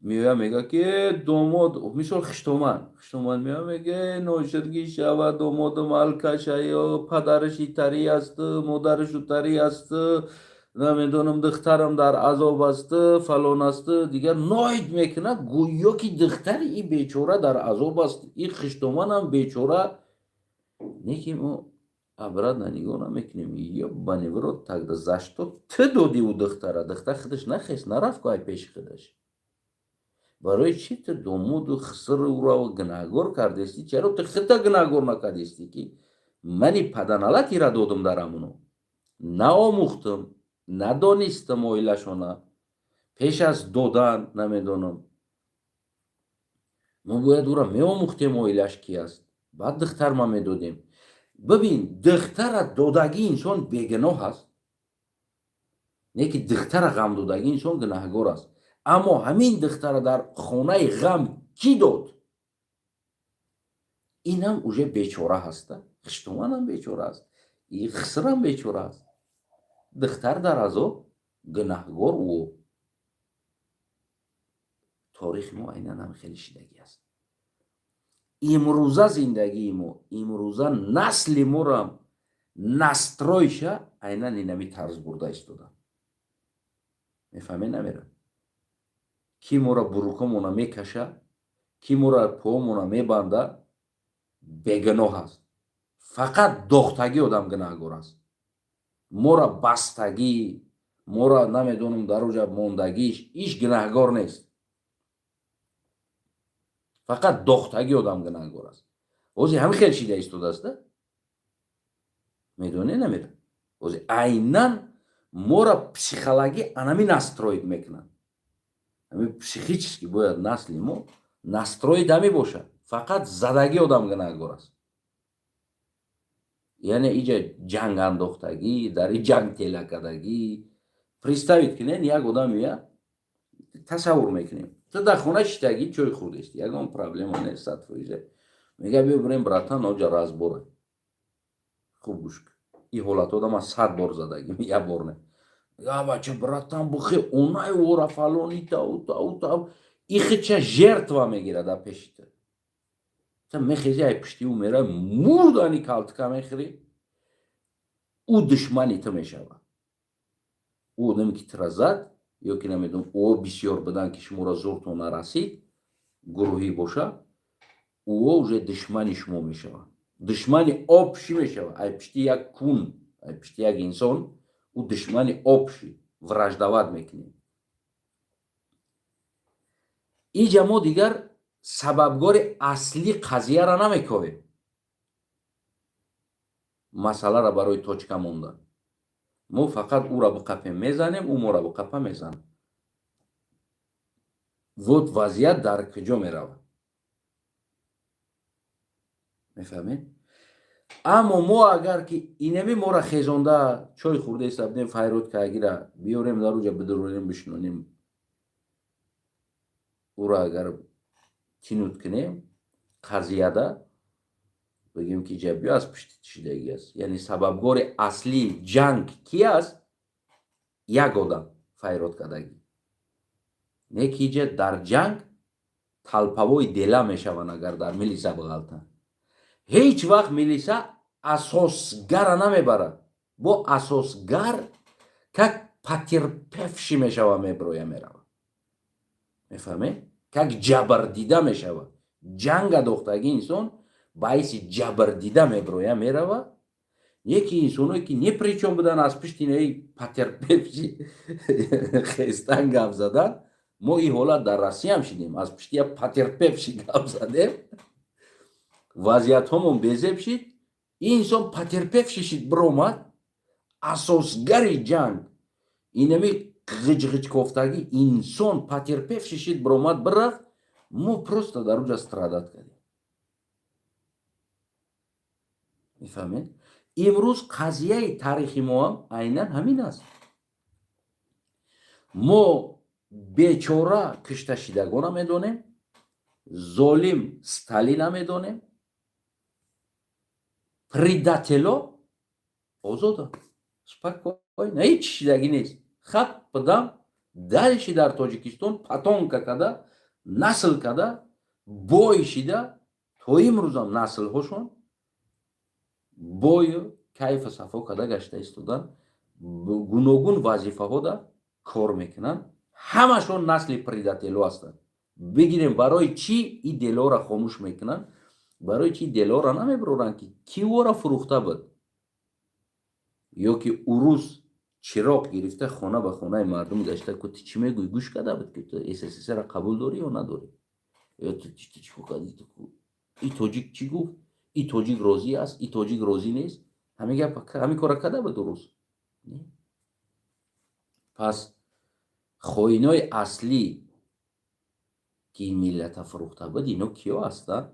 میاد میگه که داماد مثال خشتومن میاد میگه نوشرگی شود داماد مالکش یا پدرش تری است مادرش تری است نمیدونم دخترم در عذاب است فلان است دیگر ناید میکنه گویا که دختر این بیچاره در عذاب است این خشتومن هم بیچاره نیکی ما عبرت ننیگو نمیکنیم یا بانیورو تگده زشتو ته دادی او دختر خودش نخیست نرفت که پیش خودش برای چی تو دومود و خسر او را گناهگار کردستی چرا تو خودت گناهگار نکردستی که منی پدنالتی را دادم در امونو نآموختم ندانستم اویلشونه پیش از دادن نمیدونم ما باید او را میآموختیم اویلش کی است بعد دختر ما میدادیم ببین دختر دادگی انسان بیگناه است نه که دختر غم دادگی انسان گناهگار است اما همین دختر در خانه غم کی داد این هم اوجه بیچاره هست خشتومن هم بیچاره است این خسر هم بیچاره است دختر در عذاب گناهگار او تاریخ ما اینا هم خیلی شیدگی است امروزه زندگی ما امروزه نسل ما را نسترویشه اینا اینمی طرز برده ایستاده میفهمی نمیره کی ما را بروکمونا میکشه کی ما را پامونا میبنده بیگناه است فقط دختگی آدم گناهگار است ما را بستگی ما را نمیدونم در اوجا موندگیش ایش گناهگار نیست فقط دختگی آدم گناهگار است اوزی همه خیلی شیده ایستاده است میدونی نمیره اوزی اینن ما را پسیخولوژی انمی نستروید میکنن همین پسیخیچیسکی باید نسلی ما نستروید همی باشه فقط زدگی آدم گناهگار است یعنی اینجا جنگ انداختگی در این جنگ تلکدگی پریستوید کنین یک آدم میاد تصور میکنیم تو در خونه شیدگی چوی خوردیستی یکم پرابلم نیست 100%. میگه بیا بریم براتان اوجا راز بوره خوب گوش کن این حالت آدم از 100 بار زدگی یک بار نه یا بچه براتان بخی اونای ورا فلانی تا ایخی چه جرتوا میگیره در پیشت تا میخیزی ای پشتی او میره موردانی کالتکا میخری او دشمنی تو میشوه او آدمی که ترزد یا که نمیدونم او بسیار بدن که شما را زور تو نرسید گروهی باشه او اوجه دشمنی شما میشوه دشمنی آب شی میشوه ای پشتی یک کون ای پشتی یک انسان او دشمنی آب شی ورجدوت میکنی اینجا ما دیگر سببگار اصلی قضیه را نمیکویم مسئله را برای توچکه موندن ما فقط او را به قپه میزنیم او ما را به قپه میزنیم وقت وضعیت در کجا میروه میفهمید اما ما اگر که اینمی ما را خیزانده چای خورده استبدیم فیروت که اگر بیاریم در اوجا بدرونیم بشنونیم او را اگر تینود کنیم قضیه ده بگیم که جبی از پشت شدگی است یعنی سببگار اصلی جنگ کی است یک آدم فیروت کدگی نیکی در جنگ تلپوی دلا میشوند اگر در میلیسا بغلتن هیچ وقت میلیسا اساسگر نمیبرد با اساسگر که پترپفشی میشوه میبرویه میروه میفهمی؟ که جبر دیده میشوه جنگ دختگی انسان باعث جبر دیده میبرویه میروه یکی انسانوی که نپریچون بودن از پشت اینه پترپفشی خیستن گف زدن ما این حالت در روسیه هم شدیم از پشتی پترپفشی گف زدیم وضعیت همون بیزه بشید این انسان پترپفشی شد برومد اساسگری جنگ اینمی غج کفتگی انسان پترپفشی شد برومد برفت ما پروستا در اونجا استرادت کردیم میفهمید امروز قضیه تاریخی ما هم عیناً همین است ما بیچاره کشته شدگان میدونیم ظالم ستالین میدونیم پریداتلو آزاده سپک نه هیچ شدگی نیست خط بدم дариши дар Тоҷикистон патонка када насл када бой шида то имрӯзам наслҳошон бою кайфу сафо када гашта истодан гуногун вазифаҳода кор мекунанд. Ҳамашон насли предатело ҳастанд. бигирем барои чӣ и делора хомӯш мекунанд? барои чӣ делора намебароранд ки киора фурӯхта буд ё ки урус чироқ гирифта хона ба хонаи мардум гашта ку ту чӣ мегӯй гӯш карда буд ки ту СССР-ро қабул дорӣ ё надорӣ ё ту чӣ кардӣ и тоҷик чӣ гуфт и тоҷик розӣ аст и тоҷик розӣ нест ҳамин кора карда буд урус. пас хоинои аслӣ ки ин миллата фурӯхта буд ино киё ҳастанд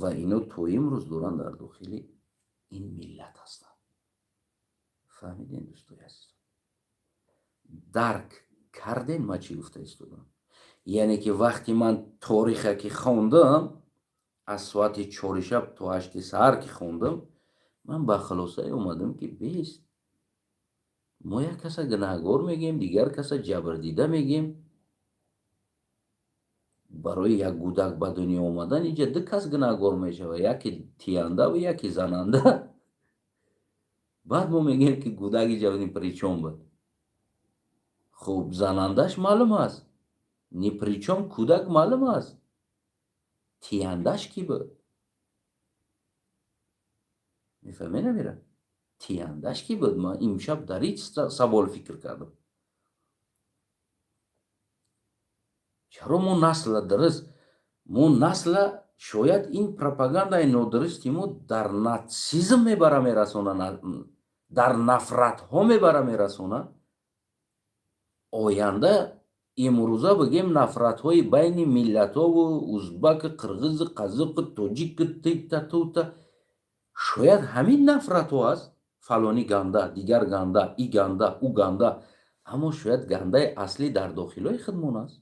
ва ино то имрӯз доранд дар дохили ин миллат ҳастанд. фаҳмидем дӯстои азиз? дарк кардем ман чӣ гуфта истодам? яъне ки вақти ман торихе ки хондам аз соати 4 шаб то 8 саҳар ки хондам ман ба хулосае омадам ки бест мо як каса гунаҳгор мегем дигар каса ҷабрдида мегем. барои як гудак ба дунё омадан инҷа ду кас гунаҳгор мешавад, яке тиянда ва яке зананда. баъд мо мегем ки гудаки ҷавонӣ причом буд. хуб занандаш маълум аст, ни причом кӯдак маълум аст, тияндаш кӣ буд? мефаҳмед намира? тияндаш кӣ буд? ман имшаб дар ин савол фикр кардам. чаро мо насла дуруст мо насла шояд ин пропагандаи нодурусти мо дар нацизм мебара мерасона, дар нафратҳо мебара мерасона. оянда имрӯза бигем нафратҳои байни миллатҳову узбаку қирғизу қазоқу тоҷику тита тута шояд ҳамин нафратҳо аст. фалони ганда, дигар ганда, и ганда, у ганда. аммо шояд гандаи аслӣ дар дохилҳои худмон аст.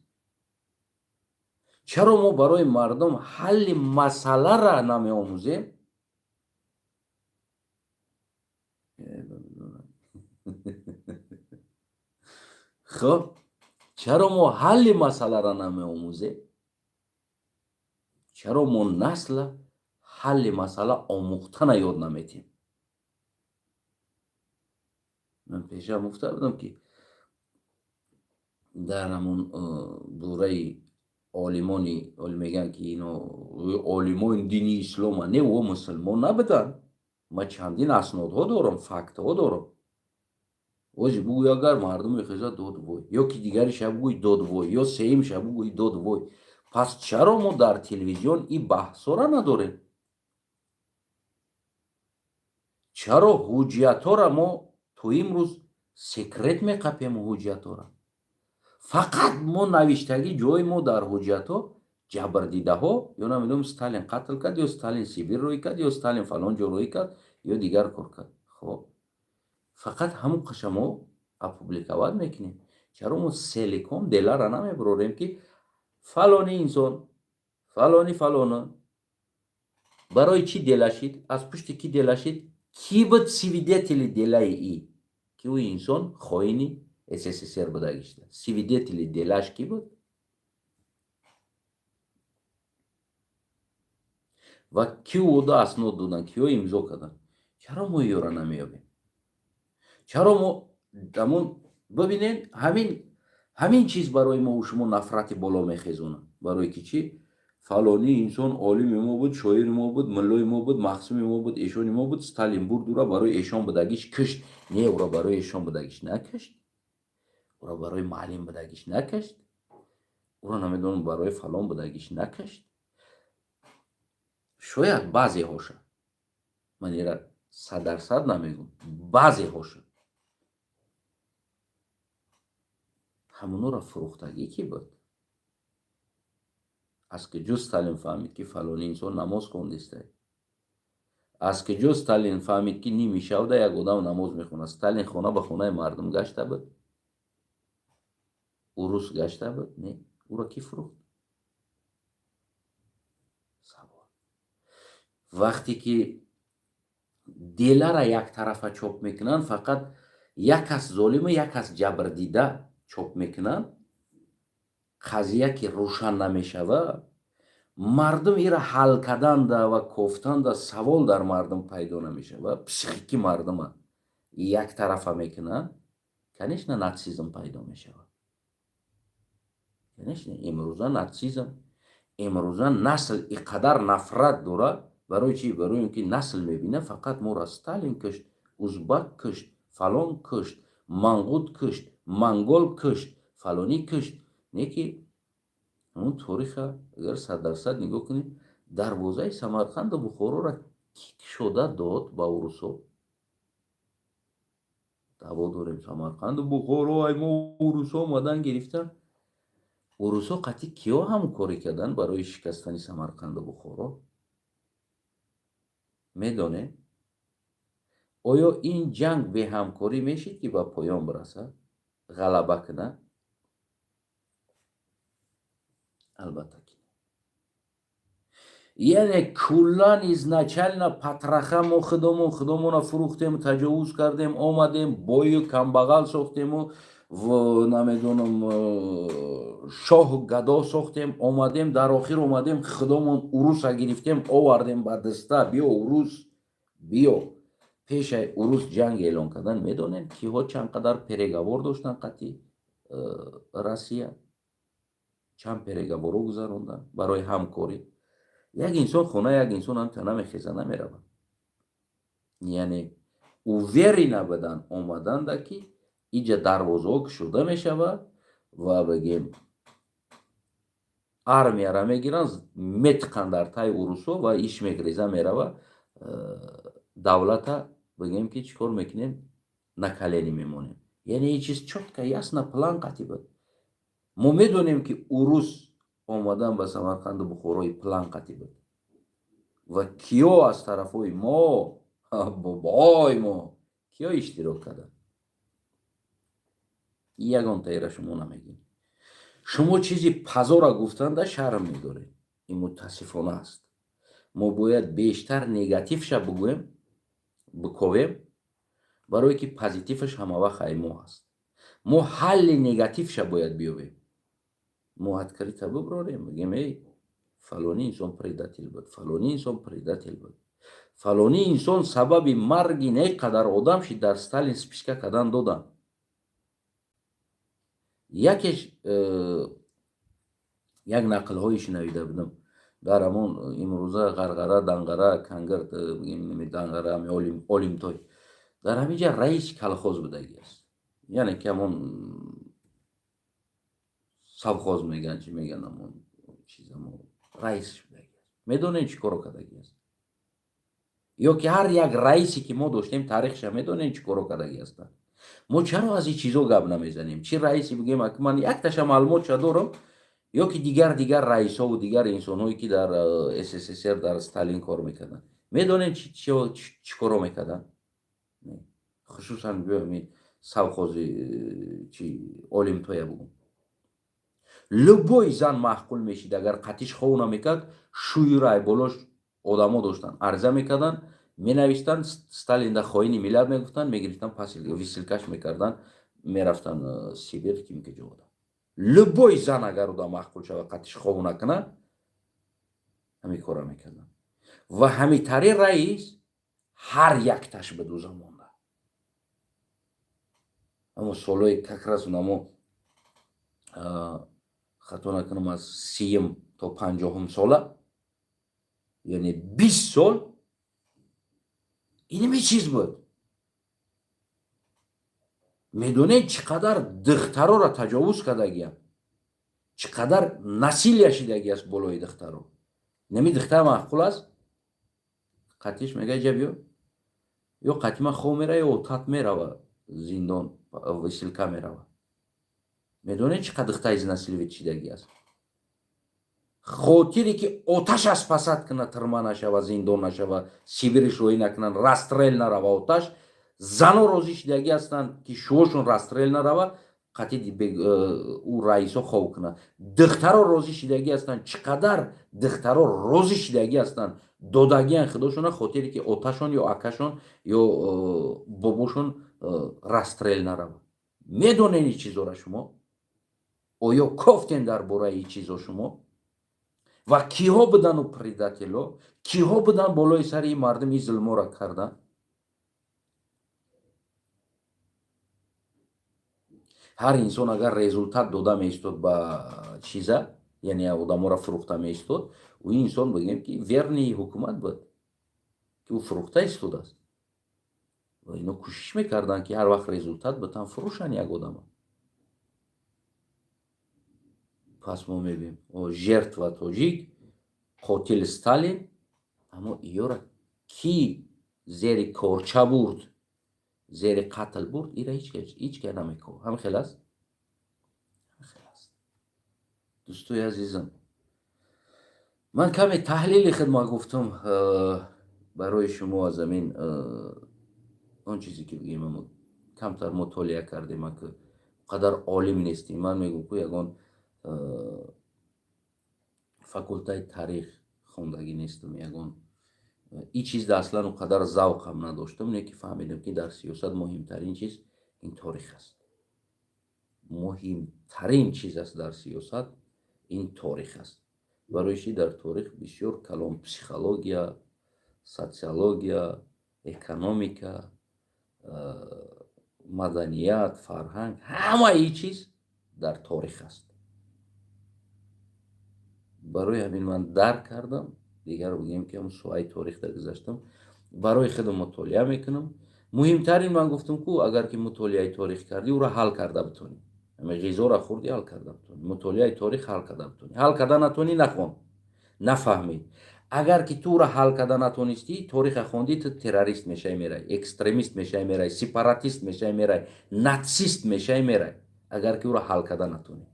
чаро мо барои мардум ҳалли масъаларо намеомӯзем? хуб чаро мо ҳалли масъаларо намеомӯзем? чаро мо насла ҳалли масъала омӯхтана ёд наметем? ман пеша гуфта будам ки дар ҳамон бораи олимони мегӯянд ки ино олимони дини ислома не во мусулмон набуданд. ман чандин аснодҳо дорам, фактҳо дорам. оҷи бугӯй агар мардуме хиза дод вой ё ки дигари шаб гӯй дод вой ё сеюм шаб гӯй дод вой. пас чаро мо дар телевизион и баҳсора надорем? чаро ҳуҷҷатҳоро мо то имрӯз секрет меқапем? ҳуҷҷатҳоро фақат мо навиштагӣ ҷои мо дар ҳуҷҷатҳо ҷабрдидаҳо ё намедонам Сталин қатл кард ё Сталин Сибир рӯй кард ё Сталин фалон ҷо рӯй кард ё дигар кор кард. хоб фақат ҳамон қаша мо опубликоват мекунем. чаро мо селиком деларо намебарорем ки фалони инсон фалони фалона барои чӣ делашид, аз пушти кӣ делашид, кӣ буд свидетели делаи ӣ ки ӯ инсон хоини СССР буда гишта? свидетели делаш кӣ буд? ва кӣ ода аснод доданд, киё имзо карданд? чаро мо ёро намеёбем? чаро мо амон бибинед ҳамин чиз барои мо шумо нафрати боло мехезонад. барои ки чӣ? фалони инсон олими мо буд, шоири мо буд, муллои мо буд, махсуми мо буд, эшони мо буд. Сталин бурд ӯро барои эшон будагиш кушт. Не, ӯро барои эшон будагиш накушт. ӯро барои маълим будагиш накушт. ӯро намедонам барои фалон будагиш накушт. шояд баъзеҳоша, ман ира 100% намегӯм, баъзеҳоша ҳамонҳоро фурӯхтагӣ кӣ буд? аз куҷо Сталин фаҳмид ки фалони инсон намоз хондистае? аз куҷо Сталин фаҳмид ки ними шавда як одам намоз мехонад? Сталин хона ба хонаи мардум гашта буд? урус гашта буд? Не, ӯро кӣ фурӯхт? савол. вақте ки деларо яктарафа чоп мекунанд, фақат як кас золиму як кас ҷабрдида чоп мекунанд, қазия ки рӯшан намешавад, мардум ира ҳал карданда ва кофтанда савол дар мардум пайдо намешавад, психики мардума як тарафа мекунанд, конечно нацизм пайдо мешавад. Конечно имрӯза нацизм, имрӯза насл иқадар нафрат дорад. Барои чӣ? Барои он ки насл мебинад фақат моро Сталин кушт, узбак кушт, фалон кушт, манғут кушт, монгол кушт, фалонӣ кушт. Не ки ҳамун ториха агар 100% нигоҳ кунем, дарвозаи Самарқанду Бухороро ки кушода дод ба урусо. даъво дорем Самарқанду Бухоро, ай мо урусо омадан гирифтан. урусо қатъи киё ҳамкорӣ карданд барои шикастани Самарқанду Бухоро? медонем? оё ин ҷанг беҳамкорӣ мешид ки ба поён бирасад, ғалаба кунад? албатта ки яъне куллан изначально патраха мо худомона фурӯхтем, таҷовуз кардем, омадем, бою камбағал сохтему, намедонам шоҳу гадо сохтем, омадем, дар охир омадем худомон уруса гирифтем, овардем ба диста, биё урус, биё. пешаи урус ҷанг эълон кардан. Медонем киҳо чанд қадар переговор доштанд қатъи Россия, чанд переговоро гузарондан барои ҳамкорӣ. як инсон хонаи як инсон ҳам та намехеза, намеравад. яъне уверина будан омаданда ки иҷа дарвозаҳо кушода мешавад ва бигем армияра мегиранд, метиқанд дар таи урусҳо ва иш мегреза мерава, давлата бигем ки чӣ кор мекунем, на коленӣ мемонем. яъне ин чиз чотка ясна план қатъи буд. мо медонем ки урус омадан ба Самарқанду Бухорои план қатъи буд ва киё аз тарафҳои мо, бобои мо киё иштирок карданд. ягонтаира шумо намегӯед. шумо чизи пазора гуфтанда шарм медоред. ин мутаассифона аст. мо бояд бештар негативша бигӯем, биковем, барое ки позитиваш ҳамавақт ай мо аст. мо ҳалли негативша бояд биёбем. мо открита биброрем, бигем эй фалони инсон предател буд, фалони инсон предател буд, фалони инсон сабаби марги не қадар одам шид дар Сталин списка кардан доданд. якеш як нақлҳои шунавида будам дар ҳамон имрӯза ғарғара, данғара, кангирд, данғара, олимтой, дар ҳаминҷа раис колхоз будагӣ аст. яъне ки ҳамон совхоз меган, чӣ меган, ҳамон чизамо раис будагӣ аст. медонем чӣ коро кардагӣ аст? ё ки ҳар як раисе ки мо доштем таърихша медонем чӣ коро кардагӣ астанд? мо чаро аз ин чизо гап намезанем? чӣ раисе бигем аки ман якташа маълумотша дорам, ё ки дигар раисҳову дигар инсонҳое ки дар СССР дар Сталин кор мекарданд. медонем чӣ коро мекарданд? хусусан совхози чи олимтоя бугум. любой зан маҳқул мешид агар қатиш хов намекард, шӯюрай болош одамо доштанд, арза мекарданд, менавистанд, Сталин да хоини миллат мегуфтанд, мегирифтанд, пас висилкаш мекарданд, мерафтанд Сибир ким ки ҷода. любой зан агар ода маҳқул шава қатиш хов накунад, ҳамин кора мекарданд. ва ҳамитари раис ҳар якташ буду замонда. ҳамон солҳои какрас унамо хато накунам аз 30 то 50 сола, яъне 20 сол иними чиз буд. медонед чӣ қадар духтароро таҷовуз кардагиам, чӣ қадар насилия шидагӣ аст болои духтаро. нами духтар маҳқул аст, қатиш мега ҷа биё, ё қатима хов мерава, ё отат мерава, зиндон висилка мерава. медонед чӣ қадар духтар изнасиловид шидагӣ аст. хотире ки оташ аз пасад кунад, тирма нашава, зиндон нашава, Сибириш роҳӣ накунанд, растрел нарава оташ, зано розӣ шидагӣ ҳастанд ки шуҳошон растрел нарава, қатъи ӯ раисо хов кунад. духтаро розӣ шидагӣ ҳастанд, чӣ қадар духтаро розӣ шидагӣ ҳастанд, додагиянд худошона, хотире ки оташон ё акашон ё бобошон растрел нарава. медонед ин чизора шумо? оё кофтен дар бораи чизо шумо ва киҳо будану предатело, киҳо будан болои сари мардуми зулмора кардан? ҳар инсон агар результат дода меистод ба чиза, яъне одаморо фурӯхта меистод, ӯ инсон бигем ки верни ҳукумат буд, ки ӯ фурӯхта истодааст. ва ино кӯшиш мекарданд ки ҳар вақт результат битан фурӯшанд як одама. пас мо мебинем жертва тоҷик, қотили Сталин, аммо иёра ки зери корча бурд, зери қатл бурд, ира ҳеҷ ка намекунад. ҳамин хел аст. дӯстои азизам, ман каме таҳлили хидмат гуфтам барои шумо аз замин он чизе ки бигем камтар мутолиа кардем, ки қадар олим нестем. ман мегӯям ки ягон факултаи таърих хондагӣ нестам, ягон ин чизда аслан қадар завқам надоштам. ине ки фаҳмидам ки дар сиёсат муҳимтарин чиз ин торих аст. муҳимтарин чиз аст дар сиёсат ин торих аст. барои чи дар торих бисёр калом психология, социология, экономика, маданият, фарҳанг, ҳамаи чиз дар торих аст. барои ҳамин ман дарк кардам, дигар бигем ки соҳаи торихда гузаштам, барои худам мутолиа мекунам. муҳимтарин ман гуфтам ки агар ки мутолиаи торих кардӣ, уро ҳал карда битонӣ. ғизоро хӯрдӣ, ҳал карда битонӣ. мутолиаи торих ҳал карда битонӣ. ҳал карда натонӣ, нахон, нафаҳмӣ. агар ки ту уро ҳал карда натонистӣ, ториха хондӣ, ту террорист мешавӣ меравӣ, экстремист мешавӣ меравӣ, сепаратист мешавӣ меравӣ, нацист мешавӣ меравӣ, агар ки уро ҳал карда натонӣ.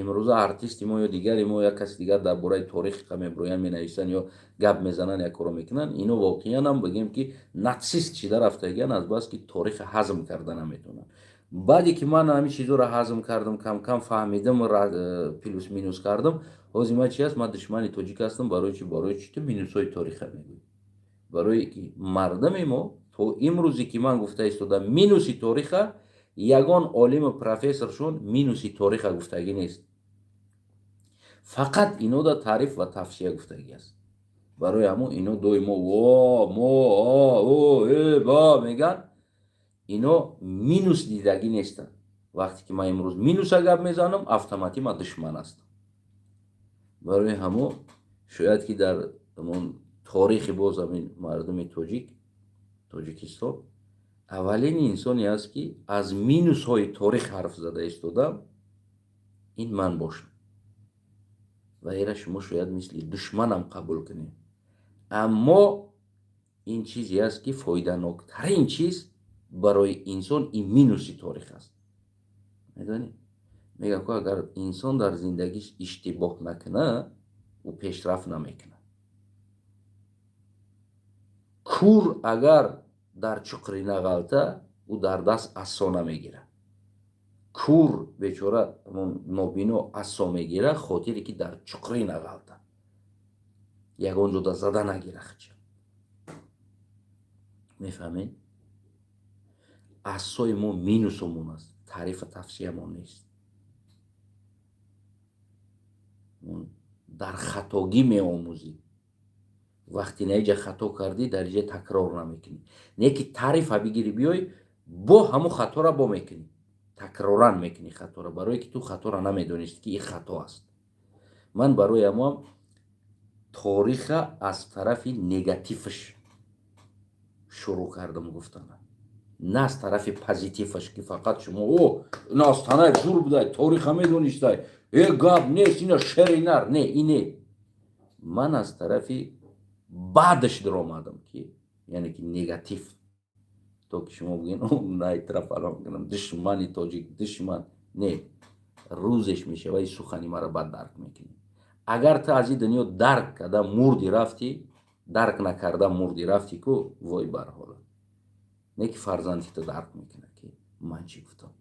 имрӯза артисти мо ё дигари мо як каси дигар дар бораи торихи ка мебироянд, менависанд ё гап мезананд, як коро мекунанд, ино воқеан ҳам бигем ки нацист шида рафтагиянд, азбаски ториха ҳазм карда наметавонанд. баъде ки ман ҳамин чизоро ҳазм кардам, кам кам фаҳмидам, плюс минус кардам, ҳозир ман чи аст, ман душмани тоҷик ҳастам. барои чи ту минусҳои ториха мегӯӣ? барое ки мардами мо то имрӯзе ки ман гуфта истодам минуси ториха, ягон олиму профессоршон минуси ториха гуфтагӣ нест. фақат инода таъриф ва тавсия гуфтагӣ аст. барои ҳамон ино доимо мегӯянд, ино минус дидагӣ нестанд. вақте ки ман имрӯз минуса гап мезанам, автоматӣ ман душман ҳастам. барои ҳамон шояд ки дар ҳамон торихи боз ҳамин мардуми тоҷикистон аввалин инсоне аст ки аз минусҳои торих ҳарф зада истодам, ин ман бошам. ва ира шумо шояд мисли душманам қабул кунед. аммо ин чизе аст ки фоиданоктарин чиз барои инсон ин минуси торих аст. медонед, мегӯям ки агар инсон дар зиндагиш иштибоҳ накуна, ӯ пешрафт намекунад. кур агар дар чуқри нағалта, ӯ дар даст асо намегирад. кур бечора нобино асо мегирад, хотире ки дар чуқри нағалта, ягон ҷода зада нагирад. мефаҳмед? асои мо минусумон аст, таърифа тавсиямон нест. дар хатогӣ меомӯзӣ. вақте наиҷа хато кардӣ, дар иҷа такрор намекунӣ. не ки таърифа бигирӣ биёй, бо ҳамон хатора бо мекунӣ, такроран мекунӣ хатора, барое ки ту хатора намедонистӣ ки ин хато аст. ман барои ҳамон ториха аз тарафи негативаш шурӯъ кардам гуфтан, не аз тарафи позитиваш, ки фақат шумо настанай зур будай, ториха медонистай, гап нест, ина шери нар. Не, ин не. ман аз тарафи баъдаш даромадам, ки яъне ки негатив. то ки шумо бигӯед найтра фалон кунам, душмани тоҷик, душман. Не, рӯзеш мешава ин сухани маро бад дарк мекунӣ. агар ту аз ин дунё дарк карда мурдӣ рафтӣ, дарк накарда мурдӣ рафтӣ ку, вой бар ҳолат. не ки фарзанди ту дарк мекунад ки ман чӣ гуфтам.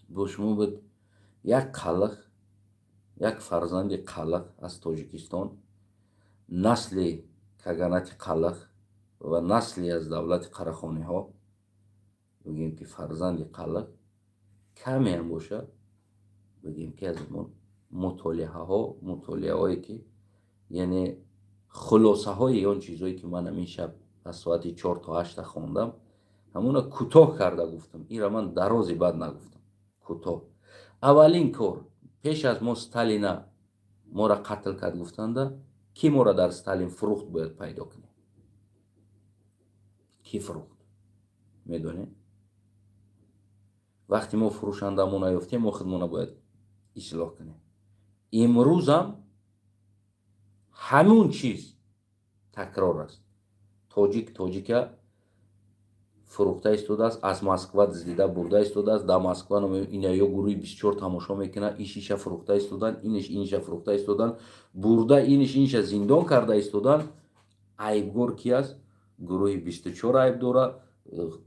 бо шумо буд як қаллах, як фарзанди қаллах аз Тоҷикистон, насли каганати қаллах ва насли аз давлати Қарахониҳо بگیم که فرزند قلق کمی هم باشه، بگیم که از مطالعه هایی که یعنی خلاصه های اون چیزهایی که من همین شب از ساعت 4 تا 8 خوندم همونا کوتاه کرده گفتم. این را من درازی بعد نگفتم، کوتاه. اولین کار پیش از ما ستالین ما را قتل کرد گفتنده، کی ما را در ستالین فروخت باید پیدا کنیم. کی فروخت میدونی؟ وقتی ما فروشنده مون یافتیم ما خودمون باید اصلاح کنیم. امروز هم همون چیز تکرار است. تاجیک فروخته ایستاده است، از مسکو دزدیده برده ایستاده است. در مسکو اینا یا گروهی 24 تماشا میکنه، اینش فروخته ایستادن، اینش فروخته ایستادن، برده اینش زندان کرده ایستادن. عیبگور کی است؟ گروهی 24 عیب داره،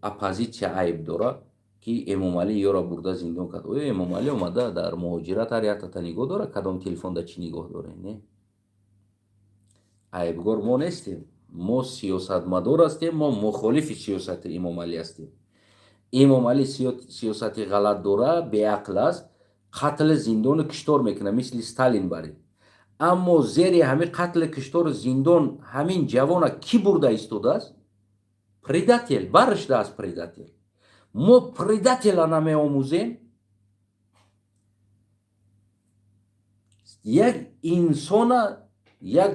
اپوزیسیون عیب داره که امام علی یارا برده زندان کرد. امام علی اومده در مهاجرت هر تا نگاه داره، کدام تلفن دا چی نگاه داره؟ نه، عیبگور ما نیستیم، ما سیاستمدار هستیم، ما مخالف سیاست امام علی هستیم. امام علی سیاست غلط داره، بیعقل است، قتل زندان کشتار میکنه مثل ستالین باری. اما زیر همین قتل کشتار زندان همین جوان کی برده ایستاده است؟ پرداتل، برش دست پرداتل. ما پرداتل نمی آموزیم. یک انسان، یک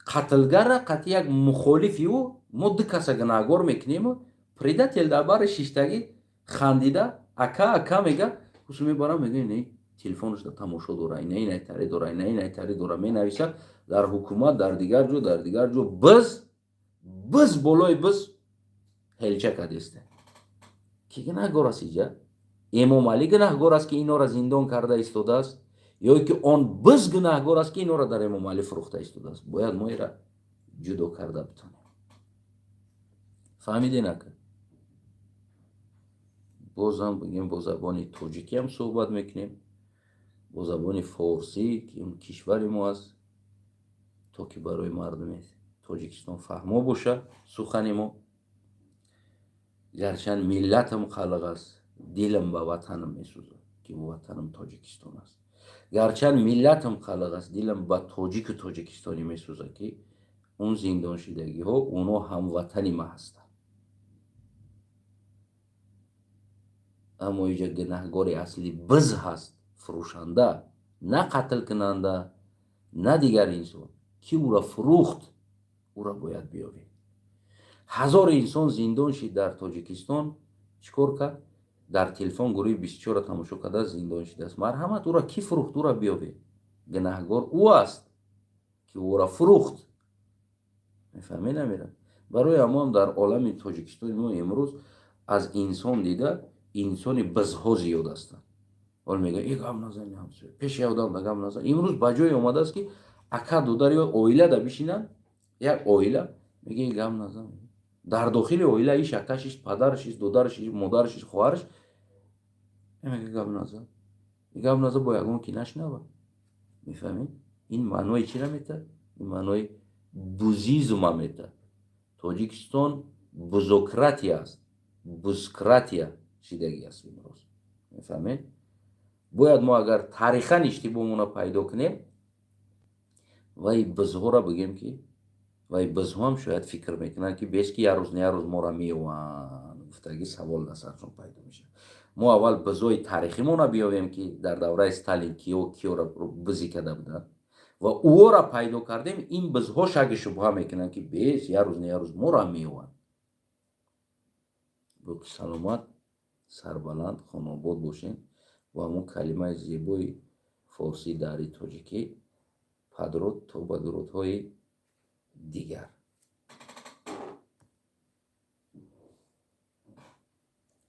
قتلگر، قطع یک مخالفی او ما دو کسا گناهگار میکنیم. پرداتل در بار شیشتگی خندیده اکا میگه، خصوص میبارم میگه نه تلفنش در تماشا داره، اینه تری داره، اینه تری داره، می نویسه در حکومت، در دیگر جو بز بالای بز هلچه کدیسته. کی گناهگار است اینجا؟ امام علی گناهگار است که اینا را زندان کرده ایستاده است، یا که آن بز گناهگار است که اینا را در امام علی فروخته ایستاده است؟ باید ما را جدا کرده بتونیم. فهمیدین که بازم بگیم با زبان تاجیکی هم صحبت میکنیم، با زبان فارسی که اون کشور ما است، تا که برای مردم تاجیکستان فهمو باشه سخن ما. گرچند ملتم خلق است، دلم به وطنم میسوزه که وطنم تاجیکستان است. گرچند ملتم خلق است، دلم به تاجیک و تاجیکستانی میسوزه که اون زندان شدگی ها اونا هم وطنی ما هستن. اما اینجا گناهگار اصلی بز هست، فروشنده، نه قتل کننده، نه دیگر انسان. کی او را فروخت او را باید بیابیم. 1000 انسان زندان شد در تاجیکستان. چیکار کرد؟ در تلفن گروه 24 تماشا کرده زندان شده است. مرحمت، او را کی فروخت؟ او را بیابیم. گناهگار او است که او را فروخت. میفهمی نمیرم؟ برای اما هم در عالم تاجیکستان ما امروز از انسان دیده انسان بزها زیاد هستن. حال میگه ای گام نزنی همسایه، پیش آدم دا گام نزنی. امروز بجای اومده است که اکا دودر یا اویله دا بشینن، یک اویله میگه ای گام نزن. در داخل اویله ایش اکاشش، پدرش، دودرش، مادرش، خواهرش میگه گام نزن. گام نزن با یگون که نشنوه. میفهمی؟ این معنای چی را میته؟ این معنای بوزیزم میته. تاجیکستان بزوکراتی است، بوزکراتیا شدگی است امروز. میفهمید؟ باید ما اگر تاریخاً اشتباهمون را پیدا کنیم وای بزها را بگیم که وای بزها هم شاید فکر میکنن که بیش که یه روز ما را میوان گفتگی سوال نسرشون پیدا میشه. ما اول بزهای تاریخیمون را بیاویم که در دوره ستالین کیو را بزی کرده بودن و او را پیدا کردیم. این بزها شک شبهه میکنن که بیش یه روز ما را میوان. با سلامت، سربلند، خانوباد باشین و همون کلمه زیبای فارسی داری تاجیکی پدرود تا با درودهای دیگر.